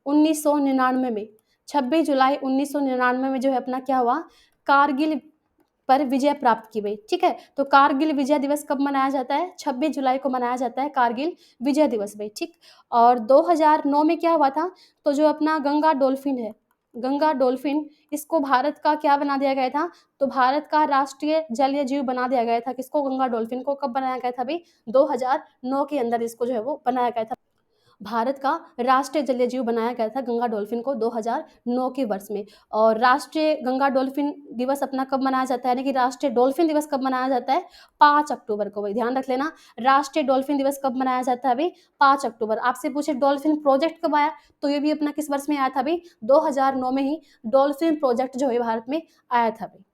1999 में, 26 जुलाई 1999 में जो है अपना क्या हुआ? कारगिल पर विजय प्राप्त की गई, ठीक है। तो कारगिल विजय दिवस कब मनाया जाता है? 26 जुलाई को मनाया जाता है कारगिल विजय दिवस भाई, ठीक। और 2009 में क्या हुआ था? तो जो अपना गंगा डॉल्फिन है, गंगा डॉल्फिन इसको भारत का क्या बना दिया गया था? तो भारत का राष्ट्रीय जलीय जीव बना दिया गया था। किसको? गंगा डॉल्फिन को। कब बनाया गया था भाई? 2009 के अंदर इसको जो है वो बनाया गया था। भारत का राष्ट्रीय जलीय जीव बनाया गया था गंगा डॉल्फिन को 2009 के वर्ष में। और राष्ट्रीय गंगा डॉल्फिन दिवस अपना कब मनाया जाता है, यानी कि राष्ट्रीय डॉल्फिन दिवस कब मनाया जाता है, 5 अक्टूबर को। भाई ध्यान रख लेना, राष्ट्रीय डॉल्फिन दिवस कब मनाया जाता है भाई, 5 अक्टूबर। आपसे पूछे डॉल्फिन प्रोजेक्ट कब आया, तो ये भी अपना किस वर्ष में आया था भाई, 2009 में ही डॉल्फिन प्रोजेक्ट जो है भारत में आया था भाई।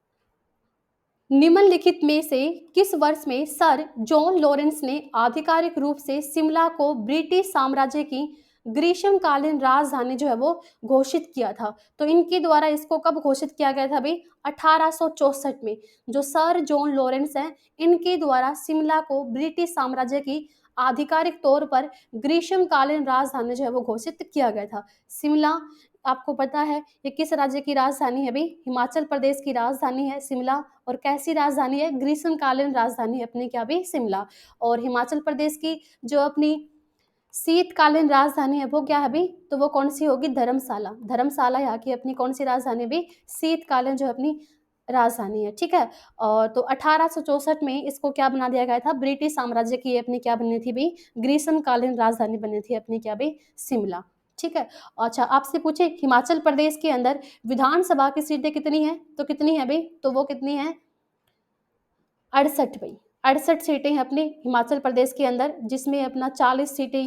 निम्नलिखित में से किस वर्ष में सर जॉन लॉरेंस ने आधिकारिक रूप से शिमला को ब्रिटिश साम्राज्य की ग्रीष्मकालीन राजधानी जो है वो घोषित किया था? तो इनके द्वारा इसको कब घोषित किया गया था भाई, 1864 में। जो सर जॉन लॉरेंस हैं, इनके द्वारा शिमला को ब्रिटिश साम्राज्य की आधिकारिक तौर पर ग्रीष्मकालीन राजधानी जो है वो घोषित किया गया था। शिमला, आपको पता है ये किस राज्य की राजधानी है भाई, हिमाचल प्रदेश की राजधानी है शिमला। और कैसी राजधानी है, ग्रीष्मकालीन राजधानी है अपनी क्या भी, शिमला। और हिमाचल प्रदेश की जो अपनी शीतकालीन राजधानी है वो क्या है भाई, तो वो कौन सी होगी, धर्मशाला। धर्मशाला यहाँ की अपनी कौन सी राजधानी है भाई, शीतकालीन जो अपनी राजधानी है, ठीक है। और तो 1864 में इसको क्या बना दिया गया था, ब्रिटिश साम्राज्य की अपनी क्या बनी थी भाई, ग्रीष्मकालीन राजधानी बनी थी अपनी क्या भाई, शिमला, ठीक है। अच्छा, आपसे पूछे हिमाचल प्रदेश के अंदर विधानसभा की सीटें कितनी हैं, तो कितनी है भाई, तो वो कितनी है, 68 भाई। 68 सीटें हैं अपने हिमाचल प्रदेश के अंदर, जिसमें अपना 40 सीटें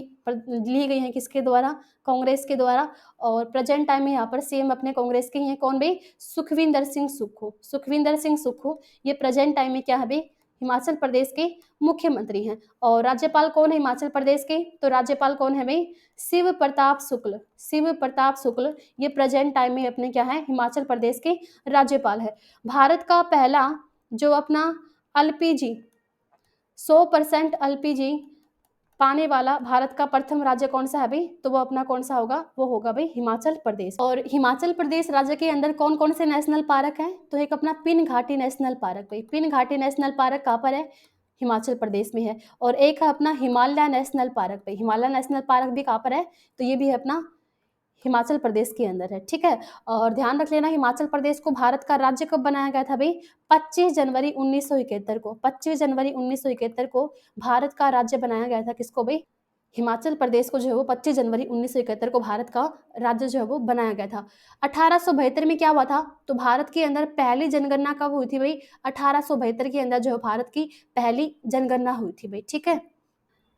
ली गई हैं किसके द्वारा, कांग्रेस के द्वारा। और प्रेजेंट टाइम में यहाँ पर सीएम अपने कांग्रेस के ही हैं, कौन भाई, सुखविंदर सिंह सुक्खू। सुखविंदर सिंह सुक्खू ये प्रेजेंट टाइम में क्या है भाई, हिमाचल प्रदेश के मुख्यमंत्री हैं। और राज्यपाल कौन है हिमाचल प्रदेश के, तो राज्यपाल कौन है भाई, शिव प्रताप शुक्ल। शिव प्रताप शुक्ल ये प्रेजेंट टाइम में अपने क्या है, हिमाचल प्रदेश के राज्यपाल है। भारत का पहला जो अपना एलपीजी 100% एलपीजी पाने वाला भारत का प्रथम राज्य कौन सा है भाई, तो वो अपना कौन सा होगा, वो होगा भाई हिमाचल प्रदेश। और हिमाचल प्रदेश राज्य के अंदर कौन कौन से नेशनल पार्क हैं, तो एक अपना पिन घाटी नेशनल पार्क भाई। पिन घाटी नेशनल पार्क कहाँ पर है, हिमाचल प्रदेश में है। और एक है अपना हिमालय नेशनल पार्क भाई। हिमालय नेशनल पार्क भी कहाँ पर है, तो ये भी है अपना हिमाचल प्रदेश के अंदर है, ठीक है। और ध्यान रख लेना, हिमाचल प्रदेश को भारत का राज्य कब बनाया गया था भाई, 25 जनवरी 1971 को। 25 जनवरी 1971 को भारत का राज्य बनाया गया था किसको भाई, हिमाचल प्रदेश को जो है वो 25 जनवरी 1971 को भारत का राज्य जो है वो बनाया गया था। 1872 में क्या हुआ था, तो भारत के अंदर पहली जनगणना कब हुई थी भाई, 1872 के अंदर जो है भारत की पहली जनगणना हुई थी भाई, ठीक है।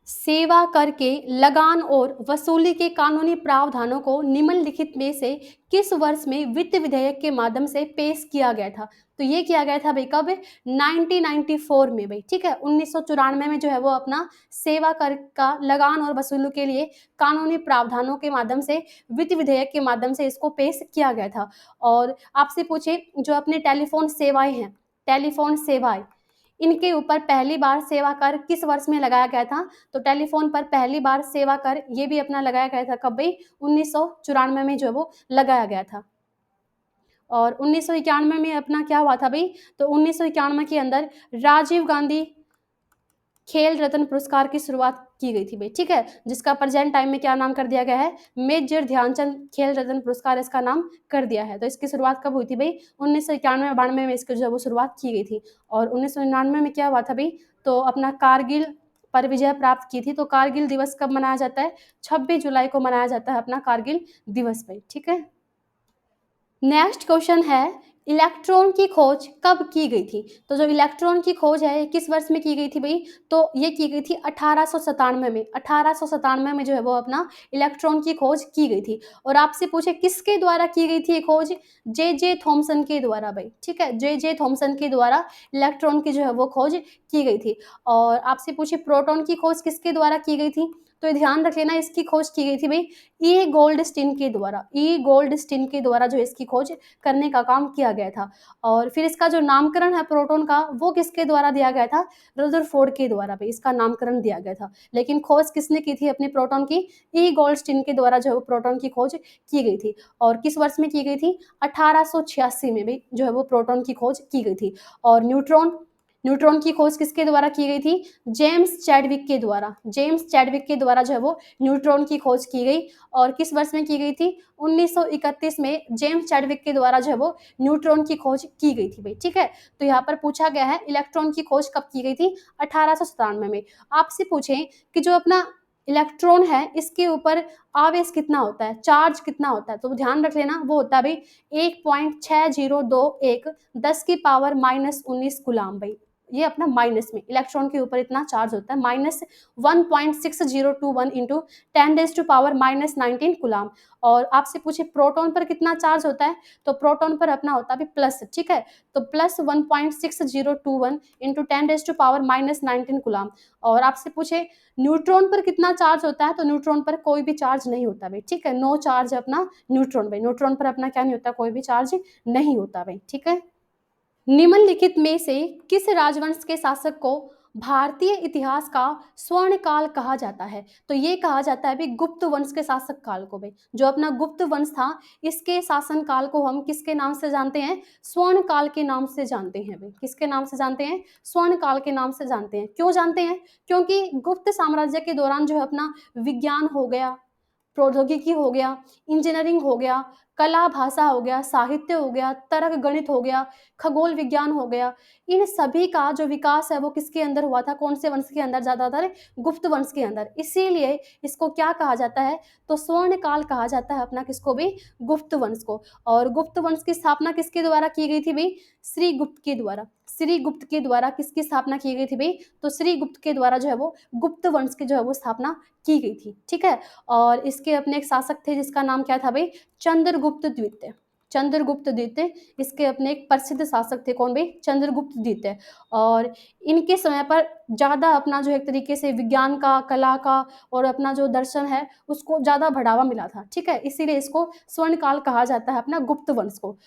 सेवा कर के लगान और वसूली के कानूनी प्रावधानों को निम्नलिखित में से किस वर्ष में वित्त विधेयक के माध्यम से पेश किया गया था, तो ये किया गया था भाई कब, 1994 में भाई, ठीक है। 1994 में जो है वो अपना सेवा कर का लगान और वसूली के लिए कानूनी प्रावधानों के माध्यम से वित्त विधेयक के माध्यम से इसको पेश किया गया था। और आपसे पूछे जो अपने टेलीफोन सेवाएं हैं, टेलीफोन सेवाएं, इनके ऊपर पहली बार सेवा कर किस वर्ष में लगाया गया था, तो टेलीफोन पर पहली बार सेवा कर ये भी अपना लगाया गया था कब भाई, 1994 में जो है वो लगाया गया था। और 1991 में अपना क्या हुआ था भाई, तो 1991 के अंदर राजीव गांधी खेल रत्न पुरस्कार की शुरुआत की गई थी भाई, ठीक है। जिसका प्रेजेंट टाइम में क्या नाम कर दिया गया है, मेजर ध्यानचंद खेल रत्न पुरस्कार इसका नाम कर दिया है। तो इसकी शुरुआत कब हुई थी भाई, 1991-92 में इसकी जो है वो शुरुआत की गई थी। और 1999 में क्या हुआ था भाई, तो अपना कारगिल पर विजय प्राप्त की थी। तो कारगिल दिवस कब मनाया जाता है, 26 जुलाई को मनाया जाता है अपना कारगिल दिवस भाई, ठीक है। नेक्स्ट क्वेश्चन है, इलेक्ट्रॉन की खोज कब की गई थी, तो जो इलेक्ट्रॉन की खोज है किस वर्ष में की गई थी भाई, तो ये की गई थी 1897 में। 1897 में जो है वो अपना इलेक्ट्रॉन की खोज की गई थी। और आपसे पूछे किसके द्वारा की गई थी ये खोज, जे जे थॉमसन के द्वारा भाई, ठीक है। जे जे थॉमसन के द्वारा इलेक्ट्रॉन की जो है वो खोज की गई थी। और आपसे पूछे प्रोटॉन की खोज किसके द्वारा की गई थी, तो ध्यान रख लेना इसकी खोज की गई थी भाई ई गोल्डस्टीन के द्वारा। ई गोल्डस्टीन के द्वारा जो इसकी खोज करने का काम किया गया था। और फिर इसका जो नामकरण है प्रोटॉन का, वो किसके द्वारा दिया गया था, रदरफोर्ड के द्वारा भाई इसका नामकरण दिया गया था। लेकिन खोज किसने की थी अपनी प्रोटॉन की, ई गोल्डस्टीन के द्वारा जो है प्रोटॉन की खोज की गई थी। और किस वर्ष में की गई थी, 1886 में भी जो है वो प्रोटॉन की खोज की गई थी। और न्यूट्रॉन, न्यूट्रॉन की खोज किसके द्वारा की गई थी, जेम्स चैडविक के द्वारा। जेम्स चैडविक के द्वारा जो है वो न्यूट्रॉन की खोज की गई। और किस वर्ष में की गई थी, 1931 में जेम्स चैडविक के द्वारा जो है वो न्यूट्रॉन की खोज की गई थी भाई, ठीक है। तो यहाँ पर पूछा गया है इलेक्ट्रॉन की खोज कब की गई थी, 1897 में। आपसे पूछें कि जो अपना इलेक्ट्रॉन है इसके ऊपर आवेश कितना होता है, चार्ज कितना होता है, तो ध्यान रख लेना वो होता है भाई 1.6021 10⁻⁻19 गुलाम भाई। ये अपना माइनस में इलेक्ट्रॉन के ऊपर इतना चार्ज होता है, -1.6021 इंटू 10⁻⁻19 गुलाम। और आपसे पूछे प्रोटॉन पर कितना चार्ज होता है, तो प्रोटॉन पर अपना होता है प्लस, ठीक है, तो प्लस 1.6021 इंटू 10⁻⁻19 गुलाम। और आपसे पूछे न्यूट्रॉन पर कितना चार्ज होता है, तो न्यूट्रॉन पर कोई भी चार्ज नहीं होता भाई, ठीक है, नो चार्ज अपना न्यूट्रॉन भाई, न्यूट्रॉन पर अपना क्या नहीं होता, कोई भी चार्ज नहीं होता भाई, ठीक है। निम्नलिखित में से किस राजवंश के शासक को भारतीय इतिहास का स्वर्ण काल कहा जाता है, तो ये कहा जाता है भाई गुप्त वंश के शासक काल को भाई। जो अपना गुप्त वंश था इसके शासन काल को हम किसके नाम से जानते हैं, स्वर्ण काल के नाम से जानते हैं भाई। किसके नाम से जानते हैं, स्वर्ण काल के नाम से जानते हैं। क्यों जानते हैं, क्योंकि गुप्त साम्राज्य के दौरान जो है अपना विज्ञान हो गया, प्रौद्योगिकी हो गया, इंजीनियरिंग हो गया, कला भाषा हो गया, साहित्य हो गया, तर्क गणित हो गया, खगोल विज्ञान हो गया, इन सभी का जो विकास है वो किसके अंदर हुआ था, कौन से वंश के अंदर, ज्यादातर गुप्त वंश के अंदर। इसीलिए इसको क्या कहा जाता है, तो स्वर्ण काल कहा जाता है अपना किसको भी, गुप्त वंश को। और गुप्त वंश की स्थापना किसके द्वारा की गई थी भाई, श्री गुप्त के द्वारा। श्री गुप्त के द्वारा किसकी स्थापना की गई थी भाई, तो श्री गुप्त के द्वारा जो है वो गुप्त वंश की जो है वो स्थापना की गई थी, ठीक है। और इसके अपने एक शासक थे जिसका नाम क्या था भाई, चंद्रगुप्त द्वितीय। चंद्रगुप्त द्वितीय इसके अपने एक प्रसिद्ध शासक थे, कौन भाई, चंद्रगुप्त द्वितीय। और इनके समय पर ज़्यादा अपना जो एक तरीके से विज्ञान का, कला का और अपना जो दर्शन है उसको ज़्यादा बढ़ावा मिला था, ठीक है, इसीलिए इसको स्वर्ण काल कहा जाता है अपना गुप्त वंश को।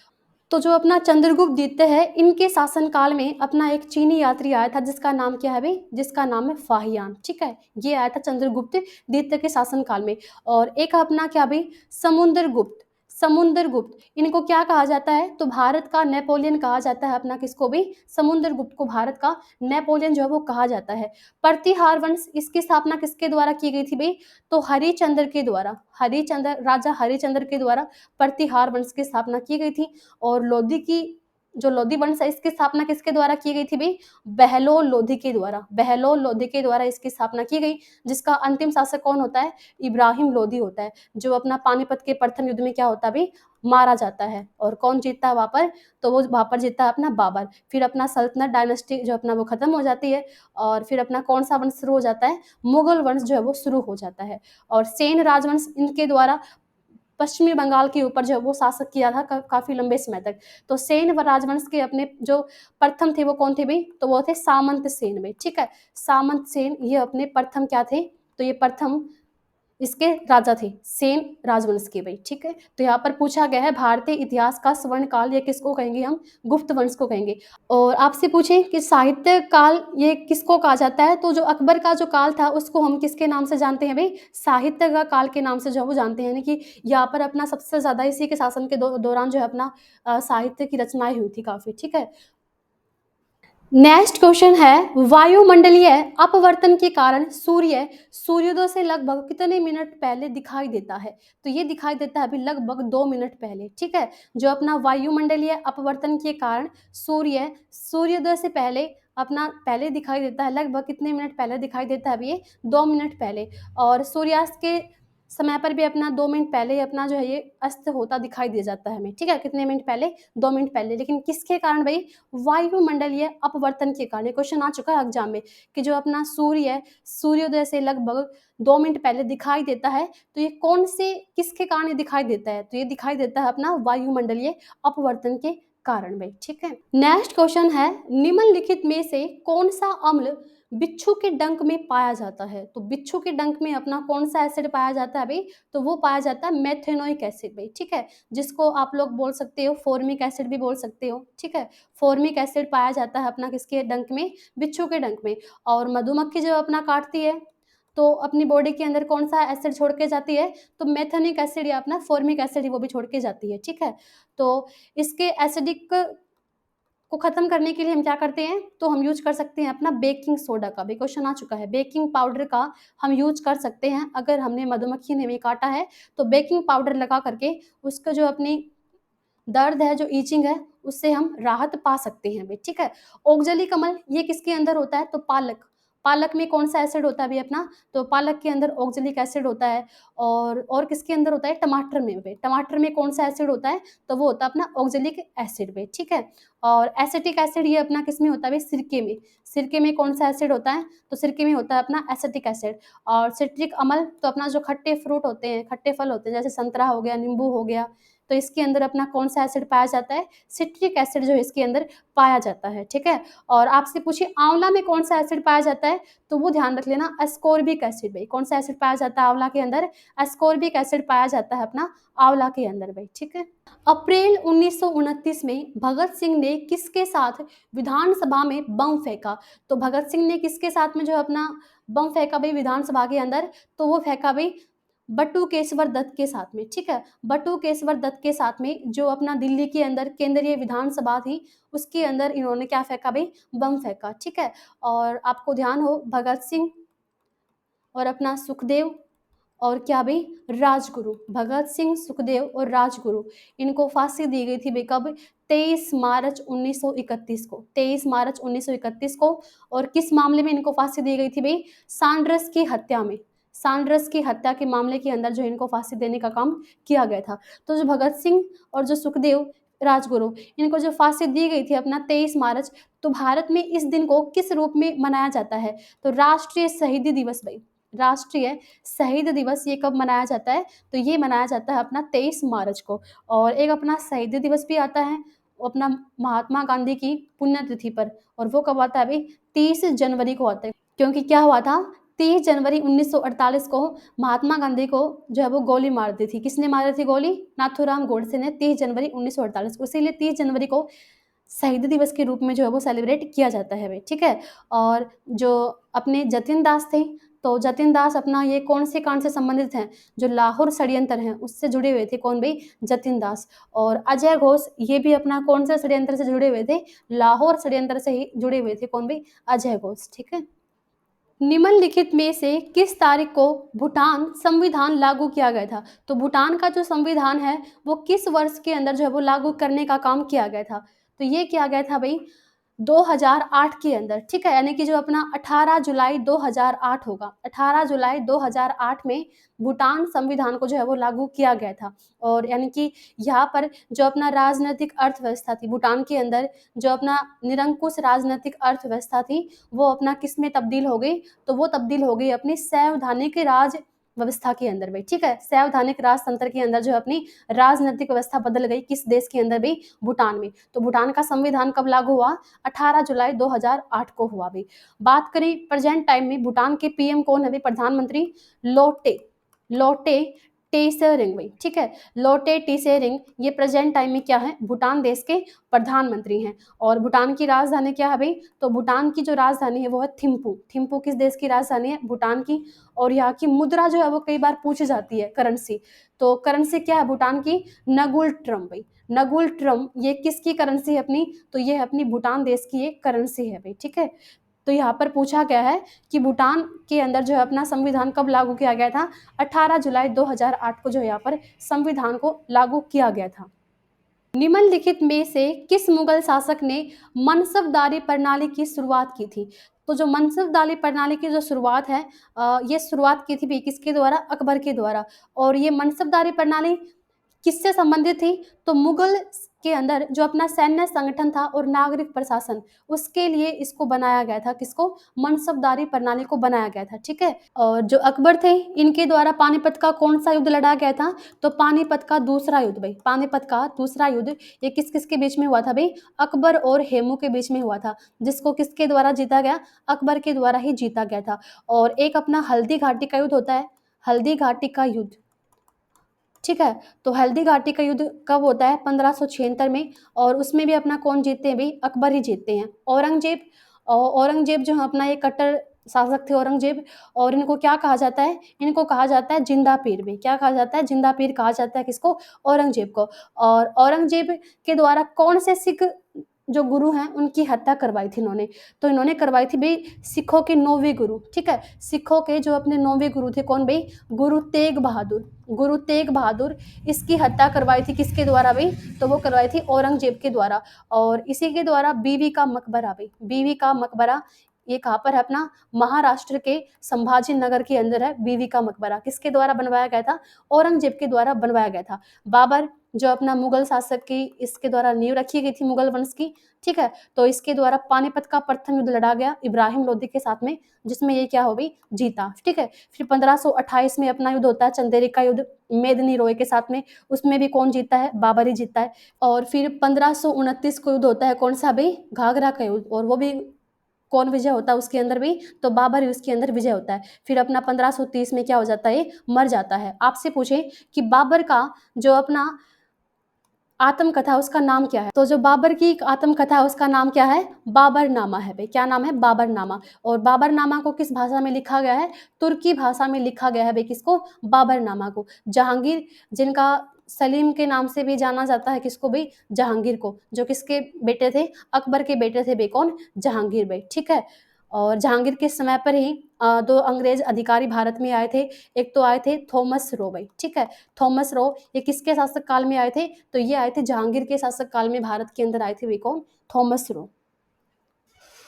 तो जो अपना चंद्रगुप्त द्वितीय है इनके शासन काल में अपना एक चीनी यात्री आया था जिसका नाम क्या है भाई, जिसका नाम है फाहियान, ठीक है, ये आया था चंद्रगुप्त द्वितीय के शासन काल में। और एक अपना क्या भाई, समुद्रगुप्त। समुद्रगुप्त इनको क्या कहा जाता है, तो भारत का नेपोलियन कहा जाता है अपना किसको भी, समुद्रगुप्त को भारत का नेपोलियन जो है वो कहा जाता है। प्रतिहार वंश इसकी स्थापना किसके द्वारा की गई थी भाई, तो हरिचंद्र के द्वारा, हरिचंद्र, राजा हरिचंद्र के द्वारा प्रतिहार वंश की स्थापना की गई थी। और लोधी की जो लोधी वंश है इसकी स्थापना किसके द्वारा की गई थी भाई, बहलोल लोधी के द्वारा, बहलोल लोधी के द्वारा इसकी स्थापना की गई। जिसका अंतिम शासक कौन होता है, इब्राहिम लोधी होता है, जो अपना पानीपत के प्रथम युद्ध में क्या होता है भाई, मारा जाता है। और कौन जीतता है वहां पर, तो वो वहां पर जीतता है अपना बाबर। फिर अपना सल्तनत डायनेस्टी जो अपना वो खत्म हो जाती है और फिर अपना कौन सा वंश शुरू हो जाता है, मुगल वंश जो है वो शुरू हो जाता है। और सेन राजवंश इनके द्वारा पश्चिमी बंगाल के ऊपर जो वो शासक किया था काफी लंबे समय तक। तो सेन व राजवंश के अपने जो प्रथम थे वो कौन थे भाई, तो वो थे सामंत सेन में, ठीक है, सामंत सेन ये अपने प्रथम क्या थे, तो ये प्रथम इसके राजा थे सेन राजवंश के भाई, ठीक है। तो यहाँ पर पूछा गया है भारतीय इतिहास का स्वर्ण काल ये किसको कहेंगे हम, गुप्त वंश को कहेंगे। और आपसे पूछें कि साहित्य काल ये किसको कहा जाता है, तो जो अकबर का जो काल था उसको हम किसके नाम से जानते हैं भाई, साहित्य का काल के नाम से जो है वो जानते हैं, यानी कि यहाँ पर अपना सबसे ज्यादा इसी के शासन के दौरान जो है अपना साहित्य की रचनाएं हुई थी काफी, ठीक है। नेक्स्ट क्वेश्चन है वायुमंडलीय अपवर्तन के कारण सूर्य सूर्योदय से लगभग कितने मिनट पहले दिखाई देता है, तो ये दिखाई देता है अभी लगभग 2 मिनट पहले, ठीक है। जो अपना वायुमंडलीय अपवर्तन के कारण सूर्य सूर्योदय से पहले अपना पहले दिखाई देता है, लगभग कितने मिनट पहले दिखाई देता है अभी ये 2 मिनट पहले। और सूर्यास्त के समय पर भी अपना 2 मिनट पहले ही अपना जो है ये अस्त होता दिखाई दे जाता है हमें, ठीक है, कितने मिनट पहले, 2 मिनट पहले। लेकिन किसके कारण भाई, वायुमंडलीय अपवर्तन के कारण। क्वेश्चन आ चुका है एग्जाम में कि जो अपना सूर्य है सूर्योदय से लगभग 2 मिनट पहले दिखाई देता है, तो ये कौन से किसके कारण ये दिखाई देता है, तो ये दिखाई देता है अपना वायुमंडलीय अपवर्तन के कारण भाई, ठीक है। नेक्स्ट क्वेश्चन है निम्नलिखित में से कौन सा अम्ल बिच्छू के डंक में पाया जाता है, तो बिच्छू के डंक में अपना कौन सा एसिड पाया जाता है भाई, तो वो पाया जाता है मेथेनोइक एसिड भाई, ठीक है, जिसको आप लोग बोल सकते हो फॉर्मिक एसिड भी बोल सकते हो, ठीक है। फॉर्मिक एसिड पाया जाता है अपना किसके डंक में, बिच्छू के डंक में। और मधुमक्खी जो अपना काटती है तो अपनी बॉडी के अंदर कौन सा एसिड छोड़ के जाती है, तो मेथेनिक एसिड या अपना फॉर्मिक एसिड वो भी छोड़ के जाती है, ठीक है। तो इसके एसिडिक को खत्म करने के लिए हम क्या करते हैं, तो हम यूज कर सकते हैं अपना बेकिंग सोडा का भी, क्वेश्चन आ चुका है, बेकिंग पाउडर का हम यूज कर सकते हैं। अगर हमने मधुमक्खी ने भी काटा है तो बेकिंग पाउडर लगा करके उसका जो अपनी दर्द है, जो ईचिंग है, उससे हम राहत पा सकते हैं भाई, ठीक है। ओगजली कमल ये किसके अंदर होता है, तो पालक, पालक में कौन सा एसिड होता है भाई अपना, तो पालक के अंदर ऑक्जेलिक एसिड होता है। और किसके अंदर होता है, टमाटर में भाई, टमाटर में कौन सा एसिड होता है, तो वो होता है अपना ऑक्जेलिक एसिड भाई, ठीक है। और एसिटिक एसिड ये अपना किस में होता है भाई, सिरके में। सिरके में कौन सा एसिड होता है, तो सिरके में होता है अपना एसिटिक एसिड। और सिट्रिक अम्ल तो अपना जो खट्टे फ्रूट होते हैं, खट्टे फल होते हैं, जैसे संतरा हो गया, नींबू हो गया, तो इसके अंदर अपना कौन सा एसिड पाया जाता है, सिट्रिक एसिड जो है इसके अंदर पाया जाता है, ठीक है। और आपसे पूछिए आंवला में कौन सा एसिड पाया जाता है, तो वो ध्यान रख लेना, एस्कॉर्बिक एसिड भाई। कौन सा एसिड पाया जाता है आंवला के अंदर, एस्कॉर्बिक एसिड पाया जाता है अपना आंवला के अंदर भाई, ठीक है। अप्रैल 1929 में भगत सिंह ने किसके साथ विधानसभा में बम फेंका, तो भगत सिंह ने किसके साथ में जो अपना बम फेंका भाई विधानसभा के अंदर, तो वो फेंका भाई बटुकेश्वर दत्त के साथ में, ठीक है। बटुकेश्वर दत्त के साथ में, जो अपना दिल्ली के अंदर केंद्रीय विधानसभा थी, उसके अंदर इन्होंने क्या फेंका भाई, बम फेंका, ठीक है। और आपको ध्यान हो भगत सिंह और अपना सुखदेव और क्या भाई, राजगुरु, भगत सिंह, सुखदेव और राजगुरु, इनको फांसी दी गई थी भाई कब, 23 मार्च 1931 को, 23 मार्च 1931 को। और किस मामले में इनको फांसी दी गई थी भाई, सांड्रस की हत्या में, सांड्रस की हत्या के मामले के अंदर जो इनको फांसी देने का काम किया गया था। तो जो भगत सिंह और जो सुखदेव, राजगुरु, इनको जो फांसी दी गई थी अपना 23 मार्च, तो भारत में इस दिन को किस रूप में मनाया जाता है, तो राष्ट्रीय शहीदी दिवस भाई, राष्ट्रीय शहीद दिवस ये कब मनाया जाता है, तो ये मनाया जाता है अपना 23 मार्च को। और एक अपना शहीद दिवस भी आता है वो अपना महात्मा गांधी की पुण्यतिथि पर, और वो कब आता है भाई, 30 जनवरी को आता है। क्योंकि क्या हुआ था, 30 जनवरी 1948 को महात्मा गांधी को जो है वो गोली मार दी थी, किसने मारी थी गोली, नाथूराम गोडसे ने, 30 जनवरी 1948 को, इसीलिए 30 जनवरी को शहीद दिवस के रूप में जो है वो सेलिब्रेट किया जाता है भाई, ठीक है। और जो अपने जतिन दास थे, तो जतिन दास अपना ये कौन से कांड से संबंधित हैं, जो लाहौर षड्यंत्र हैं उससे जुड़े हुए थे, कौन भाई, जतिन दास। और अजय घोष ये भी अपना कौन से षड्यंत्र से जुड़े हुए थे, लाहौर षड्यंत्र से ही जुड़े हुए थे, कौन भाई, अजय घोष, ठीक है। निम्नलिखित में से किस तारीख को भूटान संविधान लागू किया गया था, तो भूटान का जो संविधान है वो किस वर्ष के अंदर जो है वो लागू करने का काम किया गया था, तो ये किया गया था भाई 2008 के अंदर, ठीक है। यानी कि जो अपना 18 जुलाई 2008 होगा, 18 जुलाई 2008 में भूटान संविधान को जो है वो लागू किया गया था। और यानी कि यहाँ पर जो अपना राजनीतिक अर्थव्यवस्था थी भूटान के अंदर, जो अपना निरंकुश राजनीतिक अर्थव्यवस्था थी, वो अपना किस में तब्दील हो गई, तो वो तब्दील हो गई अपनी संवैधानिक राज व्यवस्था के अंदर भाई, ठीक है। संवैधानिक राजतंत्र के अंदर जो अपनी राजनीतिक व्यवस्था बदल गई, किस देश के अंदर भाई, भूटान में। तो भूटान का संविधान कब लागू हुआ, 18 जुलाई 2008 को हुआ भाई। बात करें प्रेजेंट टाइम में, भूटान के पीएम कौन है भाई, प्रधानमंत्री लोटे लोटे टेसरिंग भाई, ठीक है। लोटे टेसरिंग ये प्रेजेंट टाइम में क्या है, भूटान देश के प्रधानमंत्री हैं। और भूटान की राजधानी क्या है भाई, तो भूटान की जो राजधानी है वो है थिम्पू। थिम्पू किस देश की राजधानी है, भूटान की। और यहाँ की मुद्रा जो है वो कई बार पूछी जाती है, करेंसी, तो करेंसी क्या है भूटान की, नगुल ट्रम भाई, नगुल ट्रम ये किसकी करेंसी है अपनी, तो ये है अपनी भूटान देश की एक करेंसी है भाई, ठीक है। तो यहाँ पर पूछा गया है कि भूटान के अंदर जो है अपना संविधान कब लागू किया गया था, 18 जुलाई 2008 को जो यहाँ पर संविधान को लागू किया गया था। निम्नलिखित में से किस मुगल शासक ने मनसबदारी प्रणाली की शुरुआत की थी, तो जो मनसबदारी प्रणाली की जो शुरुआत है ये शुरुआत की थी भी किसके द्वारा, अकबर के द्वारा। और ये मनसबदारी प्रणाली किससे संबंधित थी, तो मुगल के अंदर जो अपना सैन्य संगठन था और नागरिक प्रशासन, उसके लिए इसको बनाया गया था, किसको, मनसबदारी प्रणाली को बनाया गया था, ठीक है। और जो अकबर थे इनके द्वारा पानीपत का कौन सा युद्ध लड़ा गया था, तो पानीपत का दूसरा युद्ध भाई, पानीपत का दूसरा युद्ध ये किस किस के बीच में हुआ था भाई, अकबर और हेमू के बीच में हुआ था, जिसको किसके द्वारा जीता गया, अकबर के द्वारा ही जीता गया था। और एक अपना हल्दी घाटी का युद्ध होता है, हल्दी घाटी का युद्ध, ठीक है। तो हल्दी घाटी का युद्ध कब होता है, 1576 में। और उसमें भी अपना कौन जीतते हैं भाई, अकबर ही जीतते हैं। औरंगजेब, औरंगजेब जो है अपना एक कट्टर शासक थे औरंगजेब। और इनको क्या कहा जाता है, इनको कहा जाता है जिंदा पीर भी, क्या कहा जाता है, जिंदा पीर कहा जाता है किसको, औरंगजेब को। और औरंगजेब के द्वारा कौन से सिख जो गुरु हैं उनकी हत्या करवाई थी इन्होंने, तो इन्होंने करवाई थी भाई सिखों के 9वें गुरु, ठीक है। सिखों के जो अपने 9वें गुरु थे कौन भाई, गुरु तेग बहादुर, गुरु तेग बहादुर, इसकी हत्या करवाई थी किसके द्वारा भाई, तो वो करवाई थी औरंगजेब के द्वारा। और इसी के द्वारा बीवी का मकबरा भाई, बीवी का मकबरा ये कहाँ पर है अपना, महाराष्ट्र के संभाजी नगर के अंदर है बीवी का मकबरा। किसके द्वारा बनवाया गया था, औरंगजेब के द्वारा बनवाया गया था। बाबर जो अपना मुगल शासक की, इसके द्वारा नींव रखी गई थी मुगल वंश की, ठीक है। तो इसके द्वारा पानीपत का प्रथम युद्ध लड़ा गया इब्राहिम लोदी के साथ में, जिसमें ये क्या हो गई, जीता, ठीक है। फिर 1528 में अपना युद्ध होता है चंदेरी का युद्ध मेदिनी रॉय के साथ में, उसमें भी कौन जीतता है, बाबर ही जीतता है। और फिर 1529 को युद्ध होता है कौन सा भाई, घाघरा का युद्ध, और वो भी कौन विजय होता है उसके अंदर भी, तो बाबर ही उसके अंदर विजय होता है। फिर अपना 1530 में क्या हो जाता है, मर जाता है। आपसे पूछे कि बाबर का जो अपना आत्मकथा उसका नाम क्या है, तो जो बाबर की आत्मकथा है उसका नाम क्या है, बाबरनामा है भाई। क्या नाम है, बाबरनामा। और बाबरनामा को किस भाषा में लिखा गया है, तुर्की भाषा में लिखा गया है भाई। किसको, बाबरनामा को। जहांगीर, जिनका सलीम के नाम से भी जाना जाता है, किसको भाई, जहांगीर को, जो किसके बेटे थे, अकबर के बेटे थे भाई, कौन, जहांगीर भाई, ठीक है। और जहांगीर के समय पर ही दो अंग्रेज अधिकारी भारत में आए थे। एक तो आए थे थॉमस रो भाई, ठीक है। थॉमस रो, ये किसके शासक काल में आए थे, तो ये आए थे जहांगीर के शासक काल में भारत के अंदर आए थे वे, कौन, थॉमस रो।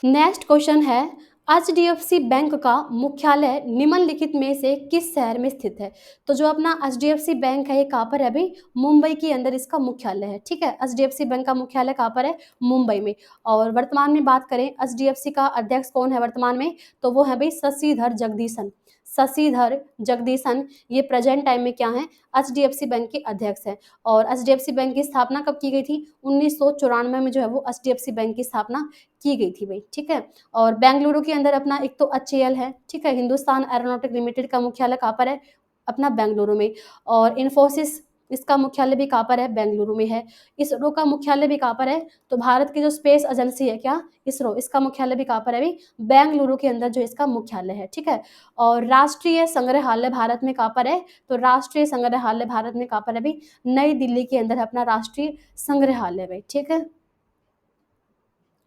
नेक्स्ट क्वेश्चन है, एचडीएफसी बैंक का मुख्यालय निम्नलिखित में से किस शहर में स्थित है। तो जो अपना एचडीएफसी बैंक है ये कहाँ पर है भाई, मुंबई के अंदर इसका मुख्यालय है, ठीक है। एचडीएफसी बैंक का मुख्यालय कहाँ पर है, मुंबई में। और वर्तमान में बात करें एचडीएफसी का अध्यक्ष कौन है वर्तमान में, तो वो है भाई शशिधर जगदीशन। शशिधर जगदीशन ये प्रेजेंट टाइम में क्या है, एचडीएफसी बैंक के अध्यक्ष है। और एचडीएफसी बैंक की स्थापना कब की गई थी, 1994 में जो है वो एचडीएफसी बैंक की स्थापना की गई थी भाई, ठीक है। और बेंगलुरु के अंदर अपना एक तो एचएएल है, ठीक है, हिंदुस्तान एरोनॉटिक लिमिटेड का मुख्यालय कहाँ पर है, अपना बेंगलुरु में। और इन्फोसिस, इसका मुख्यालय भी कहाँ पर है, बेंगलुरु में है। इसरो का मुख्यालय भी कहाँ पर है, तो भारत की जो स्पेस एजेंसी है क्या, इसरो, इसका मुख्यालय भी कहाँ पर है भाई, बेंगलुरु के अंदर जो इसका मुख्यालय है, ठीक है। और राष्ट्रीय संग्रहालय भारत में कहाँ पर है, तो राष्ट्रीय संग्रहालय भारत में कहाँ पर है भाई, नई दिल्ली के अंदर अपना राष्ट्रीय संग्रहालय भाई, ठीक है।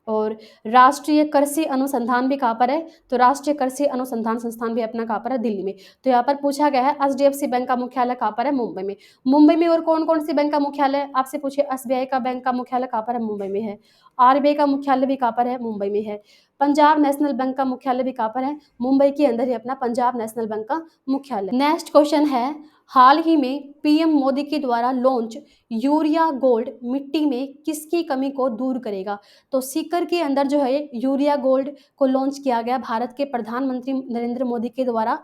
और राष्ट्रीय कृषि अनुसंधान भी कहाँ पर है, तो राष्ट्रीय कृषि अनुसंधान संस्थान भी अपना कहाँ पर है, दिल्ली में। तो यहाँ पर पूछा गया है एचडीएफसी बैंक का मुख्यालय कहाँ पर है, मुंबई में। मुंबई में और कौन कौन सी बैंक का मुख्यालय, आपसे पूछे एसबीआई का बैंक का मुख्यालय कहाँ पर है, मुंबई में है। आरबीआई का मुख्यालय भी कहाँ पर है, मुंबई में है। पंजाब नेशनल बैंक का मुख्यालय भी कहाँ पर है, मुंबई के अंदर ही अपना पंजाब नेशनल बैंक का मुख्यालय। नेक्स्ट क्वेश्चन है, हाल ही में पीएम मोदी के द्वारा लॉन्च यूरिया गोल्ड मिट्टी में किसकी कमी को दूर करेगा। तो सीकर के अंदर जो है यूरिया गोल्ड को लॉन्च किया गया भारत के प्रधानमंत्री नरेंद्र मोदी के द्वारा।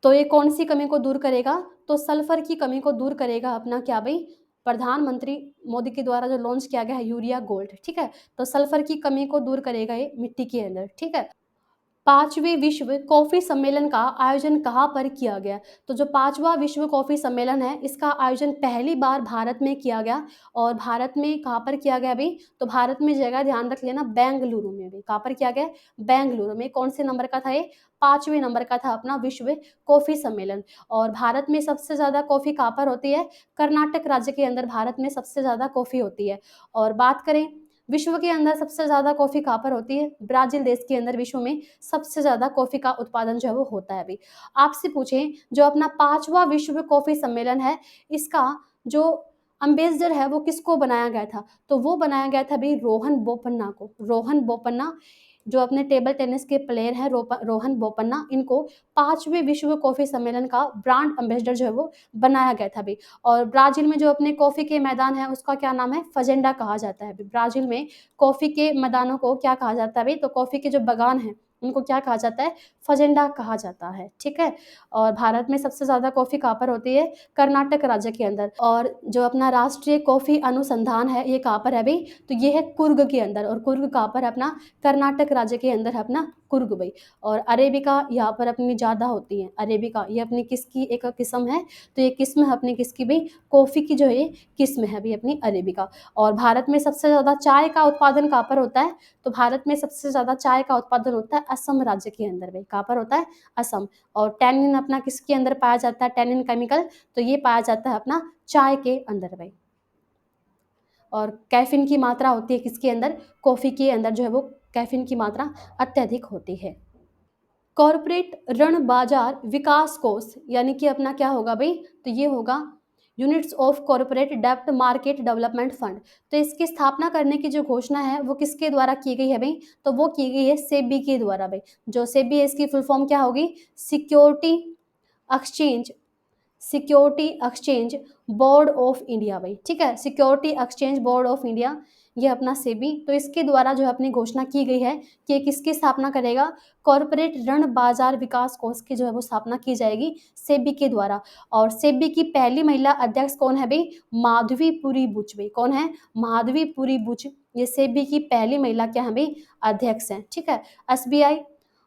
तो ये कौन सी कमी को दूर करेगा, तो सल्फर की कमी को दूर करेगा अपना क्या भाई, प्रधानमंत्री मोदी के द्वारा जो लॉन्च किया गया है यूरिया गोल्ड, ठीक है। तो सल्फर की कमी को दूर करेगा ये मिट्टी के अंदर, ठीक है। पांचवें विश्व कॉफी सम्मेलन का आयोजन कहाँ पर किया गया, तो जो पांचवा विश्व कॉफी सम्मेलन है इसका आयोजन पहली बार भारत में किया गया। और भारत में कहाँ पर किया गया भाई, तो भारत में जगह ध्यान रख लेना, बेंगलुरु में भी। कहाँ पर किया गया, बेंगलुरु में। कौन से नंबर का था ये, पांचवें नंबर का था अपना विश्व कॉफी सम्मेलन। और भारत में सबसे ज्यादा कॉफी कहाँ पर होती है, कर्नाटक राज्य के अंदर भारत में सबसे ज्यादा कॉफी होती है। और बात करें विश्व के अंदर सबसे ज्यादा कॉफी कहाँ पर होती है, ब्राजील देश के अंदर विश्व में सबसे ज्यादा कॉफी का उत्पादन जो है वो होता है अभी। आपसे पूछें जो अपना पांचवा विश्व कॉफी सम्मेलन है इसका जो अम्बेसडर है वो किसको बनाया गया था, तो वो बनाया गया था भाई रोहन बोपन्ना को। रोहन बोपन्ना जो अपने टेबल टेनिस के प्लेयर हैं, रोहन बोपन्ना, इनको पांचवें विश्व कॉफी सम्मेलन का ब्रांड एम्बेसडर जो है वो बनाया गया था भी। और ब्राजील में जो अपने कॉफी के मैदान है उसका क्या नाम है, फजेंडा कहा जाता है। ब्राजील में कॉफी के मैदानों को क्या कहा जाता है भाई, तो कॉफी के जो बागान है उनको क्या कहा जाता है, फजेंडा कहा जाता है, ठीक है। और भारत में सबसे ज्यादा कॉफी कहाँ पर होती है, कर्नाटक राज्य के अंदर। और जो अपना राष्ट्रीय कॉफी अनुसंधान है ये कहाँ पर है भाई, तो ये है कुर्ग के अंदर। और कुर्ग कहाँ पर है अपना, कर्नाटक राज्य के अंदर है अपना कुर्ग भाई। और अरेबिका यहाँ पर अपनी ज़्यादा होती है, अरेबिका ये अपनी किसकी एक किस्म है, तो ये किस्म है अपनी किसकी भाई, कॉफ़ी की जो ये किस्म है भाई अपनी अरेबिका। और भारत में सबसे ज़्यादा चाय का उत्पादन कहाँ पर होता है, तो भारत में सबसे ज़्यादा चाय का उत्पादन होता है असम राज्य के अंदर भाई। कहाँ पर होता है, असम। और टैनिन अपना किसके अंदर पाया जाता है, टैनिन केमिकल, तो ये पाया जाता है अपना चाय के अंदर भाई। और कैफीन की मात्रा होती है किसके अंदर, कॉफ़ी के अंदर जो है वो कैफीन की मात्रा अत्यधिक होती है। कॉरपोरेट ऋण बाजार विकास कोष यानी कि अपना क्या होगा भाई, तो ये होगा यूनिट्स ऑफ कॉरपोरेट डेब्ट मार्केट डेवलपमेंट फंड। तो इसकी स्थापना करने की जो घोषणा है वो किसके द्वारा की गई है भाई, तो वो की गई है सेबी के द्वारा भाई। जो सेबी है इसकी फुल फॉर्म क्या होगी, security exchange, security exchange board of India भाई, ठीक है, security exchange board of India, ये अपना सेबी। तो इसके द्वारा जो है अपनी घोषणा की गई है कि ये किसकी स्थापना करेगा, कॉरपोरेट ऋण बाजार विकास कोष की जो है वो स्थापना की जाएगी सेबी के द्वारा। और सेबी की पहली महिला अध्यक्ष कौन है भाई, माधवीपुरी बुच भाई, कौन है, माधवीपुरी बुच, ये सेबी की पहली महिला क्या है भाई, अध्यक्ष हैं, ठीक है। एसबीआई,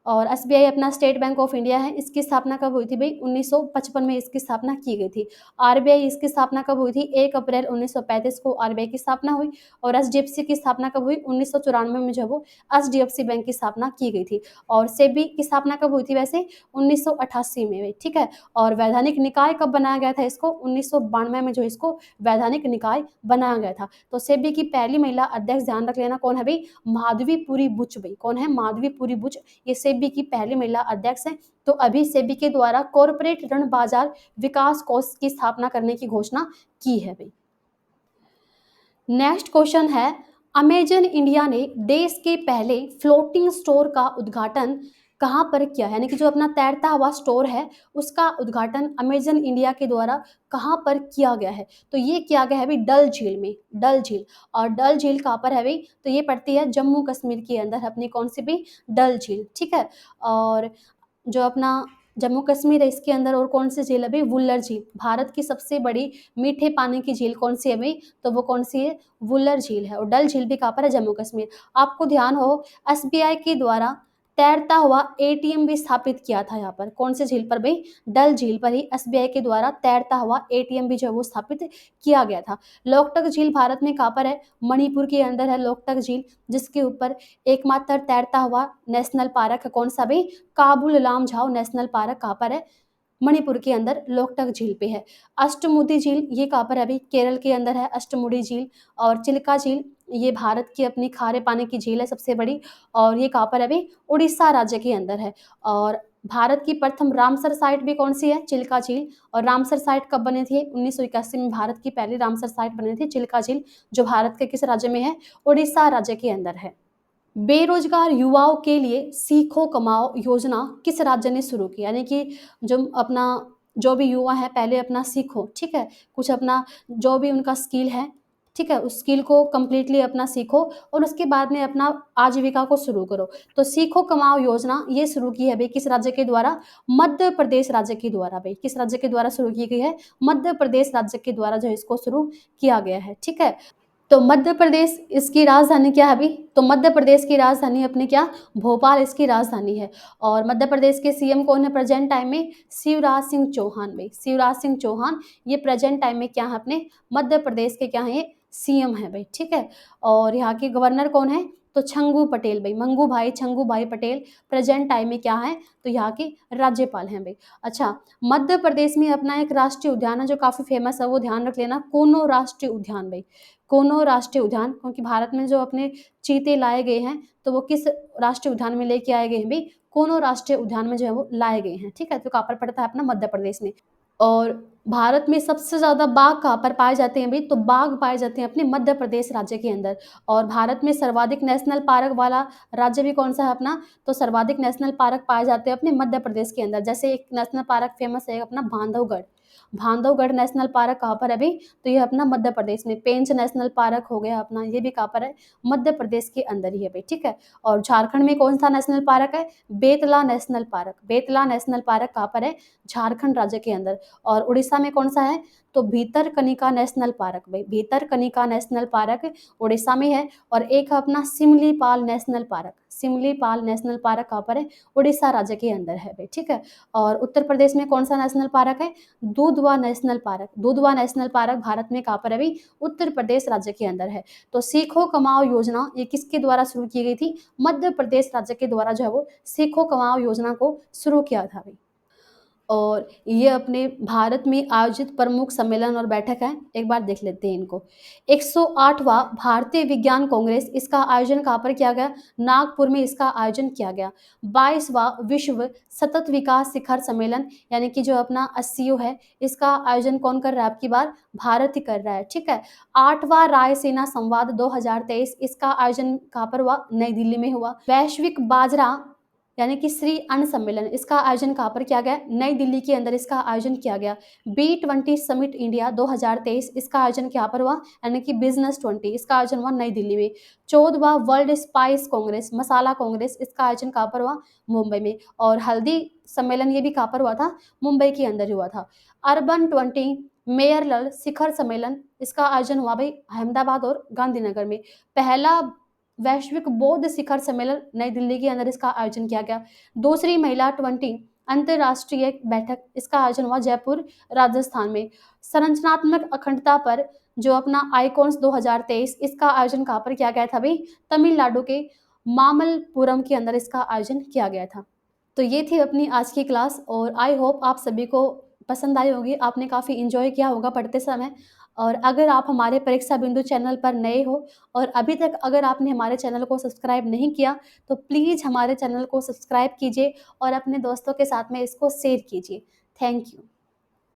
और एसबीआई अपना स्टेट बैंक ऑफ इंडिया है, इसकी स्थापना कब हुई थी भाई, 1955 में इसकी स्थापना की गई थी। आरबीआई, इसकी स्थापना कब हुई थी, 1 अप्रैल 1935 को आरबीआई की स्थापना हुई। और एचडीएफसी की स्थापना कब हुई, 1994 में जो है वो एचडीएफसी बैंक की स्थापना की गई थी। और सेबी की स्थापना कब हुई थी वैसे, 1988 में भाई, ठीक है। और वैधानिक निकाय कब बनाया गया था इसको, 1992 में जो इसको वैधानिक निकाय बनाया गया था। तो सेबी की पहली महिला अध्यक्ष ध्यान रख लेना कौन है भाई, माधवीपुरी बुच भाई, कौन है, माधवीपुरी बुच, ये सेबी की पहली महिला अध्यक्ष हैं। तो अभी सेबी के द्वारा कॉरपोरेट ऋण बाजार विकास कोष की स्थापना करने की घोषणा की है भाई। नेक्स्ट क्वेश्चन है, अमेजन इंडिया ने देश के पहले फ्लोटिंग स्टोर का उद्घाटन कहाँ पर किया, यानी कि जो अपना तैरता हुआ स्टोर है उसका उद्घाटन अमेजन इंडिया के द्वारा कहाँ पर किया गया है, तो ये किया गया है भाई डल झील में, डल झील। और डल झील कहाँ पर है भाई, तो ये पड़ती है जम्मू कश्मीर के अंदर अपनी कौन सी भी डल झील, ठीक है। और जो अपना जम्मू कश्मीर है इसके अंदर और कौन सी झील है भाई, वुल्लर झील, भारत की सबसे बड़ी मीठे पानी की झील कौन सी है भाई, तो वो कौन सी है, वुल्लर झील है। और डल झील भी कहाँ पर है, जम्मू कश्मीर। आपको ध्यान हो एसबीआई के द्वारा तैरता हुआ एटीएम भी स्थापित किया था यहाँ पर, कौन से झील पर भाई, डल झील पर ही एसबीआई के द्वारा तैरता हुआ एटीएम भी जो है वो स्थापित किया गया था। लोकटक झील भारत में कहाँ पर है, मणिपुर के अंदर है लोकटक झील, जिसके ऊपर एकमात्र तैरता हुआ नेशनल पार्क है कौन सा भाई, काबुल लामझाओ नेशनल पार्क कहाँ पर है, मणिपुर के अंदर लोकटक झील पे है। अष्टमुडी झील ये कहाँ पर है अभी, केरल के अंदर है अष्टमुडी झील। और चिल्का झील ये भारत की अपनी खारे पानी की झील है सबसे बड़ी, और ये कहाँ पर है अभी, उड़ीसा राज्य के अंदर है। और भारत की प्रथम रामसर साइट भी कौन सी है, चिल्का झील। और रामसर साइट कब बनी थी, 1981 में भारत की पहली रामसर साइट बनी थी चिल्का झील, जो भारत के किस राज्य में है, उड़ीसा राज्य के अंदर है। बेरोजगार युवाओं के लिए सीखो कमाओ योजना किस राज्य ने शुरू की, यानी कि जो अपना जो भी युवा है पहले अपना सीखो, ठीक है, कुछ अपना जो भी उनका स्किल है, ठीक है, उस स्किल को कम्प्लीटली अपना सीखो और उसके बाद में अपना आजीविका को शुरू करो। तो सीखो कमाओ योजना ये शुरू की है भाई किस राज्य के द्वारा, मध्य प्रदेश राज्य के द्वारा भाई, किस राज्य के द्वारा शुरू की गई है, मध्य प्रदेश राज्य के द्वारा जो इसको शुरू किया गया है, ठीक है। तो मध्य प्रदेश इसकी राजधानी क्या है अभी, तो मध्य प्रदेश की राजधानी अपनी क्या, भोपाल इसकी राजधानी है। और मध्य प्रदेश के सीएम कौन है प्रेजेंट टाइम में, शिवराज सिंह चौहान भाई, शिवराज सिंह चौहान ये प्रेजेंट टाइम में क्या है अपने मध्य प्रदेश के क्या है, ये सीएम है भाई, ठीक है। और यहाँ के गवर्नर कौन है, तो छंगू पटेल भाई, मंगू भाई छंगू भाई पटेल प्रेजेंट टाइम में क्या है, तो यहाँ के राज्यपाल हैं भाई। अच्छा, मध्य प्रदेश में अपना एक राष्ट्रीय उद्यान है जो काफी फेमस है, वो ध्यान रख लेना, कोनो राष्ट्रीय उद्यान भाई, कोनो राष्ट्रीय उद्यान, क्योंकि भारत में जो अपने चीते लाए गए हैं तो वो किस राष्ट्रीय उद्यान में लेके आए गए हैं भाई, कोनो राष्ट्रीय उद्यान में जो है वो लाए गए हैं, ठीक है। तो कहाँ पर पड़ता है अपना मध्य प्रदेश में। और भारत में सबसे ज्यादा बाघ कहाँ पर पाए जाते हैं भाई, तो बाघ पाए जाते हैं अपने मध्य प्रदेश राज्य के अंदर। और भारत में सर्वाधिक नेशनल पार्क वाला राज्य भी कौन सा है अपना, तो सर्वाधिक नेशनल पार्क पाए जाते हैं अपने मध्य प्रदेश के अंदर। जैसे एक नेशनल पार्क फेमस है अपना बांधवगढ़, बांधवगढ़ नेशनल पार्क कहाँ पर है अभी, तो ये अपना मध्य प्रदेश में। पेंच नेशनल पार्क हो गया अपना, ये भी कहाँ पर है, मध्य प्रदेश के अंदर ही है भाई, ठीक है। और झारखंड में कौन सा नेशनल पार्क है, Betla national park, Betla national park कहाँ पर है, झारखंड राज्य के अंदर। और उड़ीसा में कौन सा है, तो भीतरकनिका नेशनल पार्क भाई, भीतरकनिका नेशनल पार्क उड़ीसा में है। और एक है अपना Simlipal national park, Simlipal national park कहाँ पर है, उड़ीसा राज्य के अंदर है भाई, ठीक है। और उत्तर प्रदेश में कौन सा नेशनल पार्क है, Dudhwa national park, Dudhwa national park Bharat में कहाँ पर है अभी, उत्तर प्रदेश राज्य के अंदर है। तो सीखो कमाओ योजना ये किसके द्वारा शुरू की गई थी, मध्य प्रदेश राज्य के द्वारा जो है वो सीखो कमाओ योजना को शुरू किया था भाई। और ये अपने भारत में आयोजित प्रमुख सम्मेलन और बैठक है। एक बार देख लेते हैं इनको। 108वां भारतीय विज्ञान कांग्रेस, इसका आयोजन कहाँ पर किया गया? नागपुर में इसका आयोजन किया गया। 22वां विश्व सतत विकास शिखर सम्मेलन, यानी कि जो अपना 80 है, इसका आयोजन कौन कर रहा है? आपकी बार भारत ही कर रहा है, ठीक है। 8वां रायसीना संवाद 2023, इसका आयोजन कहाँ पर हुआ? नई दिल्ली में हुआ। वैश्विक बाजरा यानी कि श्री अन्न सम्मेलन, इसका आयोजन कहाँ पर किया गया? नई दिल्ली के अंदर इसका आयोजन किया गया। B20 समिट इंडिया 2023, इसका आयोजन कहाँ पर हुआ? यानी कि बिजनेस 20, इसका आयोजन हुआ नई दिल्ली में। 14वां वर्ल्ड स्पाइस कांग्रेस, मसाला कांग्रेस, इसका आयोजन कहाँ पर हुआ? मुंबई में। और हल्दी सम्मेलन ये भी कहाँ पर हुआ था? मुंबई के अंदर हुआ था। अर्बन 20 मेयरल शिखर सम्मेलन, इसका आयोजन हुआ भाई अहमदाबाद और गांधीनगर में। पहला वैश्विक बौद्ध शिखर सम्मेलन नई दिल्ली के अंदर इसका आयोजन किया गया। दूसरी महिला 20 अंतरराष्ट्रीय बैठक, इसका आयोजन हुआ जयपुर राजस्थान में। संरचनात्मक अखंडता पर जो अपना आइकॉन्स 2023, इसका आयोजन कहाँ पर किया गया था भाई? तमिलनाडु के मामल्लपुरम के अंदर इसका आयोजन किया गया था। तो ये थी अपनी आज की क्लास और आई होप आप सभी को पसंद आई होगी, आपने काफ़ी इंजॉय किया होगा पढ़ते समय। और अगर आप हमारे परीक्षा बिंदु चैनल पर नए हो और अभी तक अगर आपने हमारे चैनल को सब्सक्राइब नहीं किया, तो प्लीज़ हमारे चैनल को सब्सक्राइब कीजिए और अपने दोस्तों के साथ में इसको शेयर कीजिए। Thank you.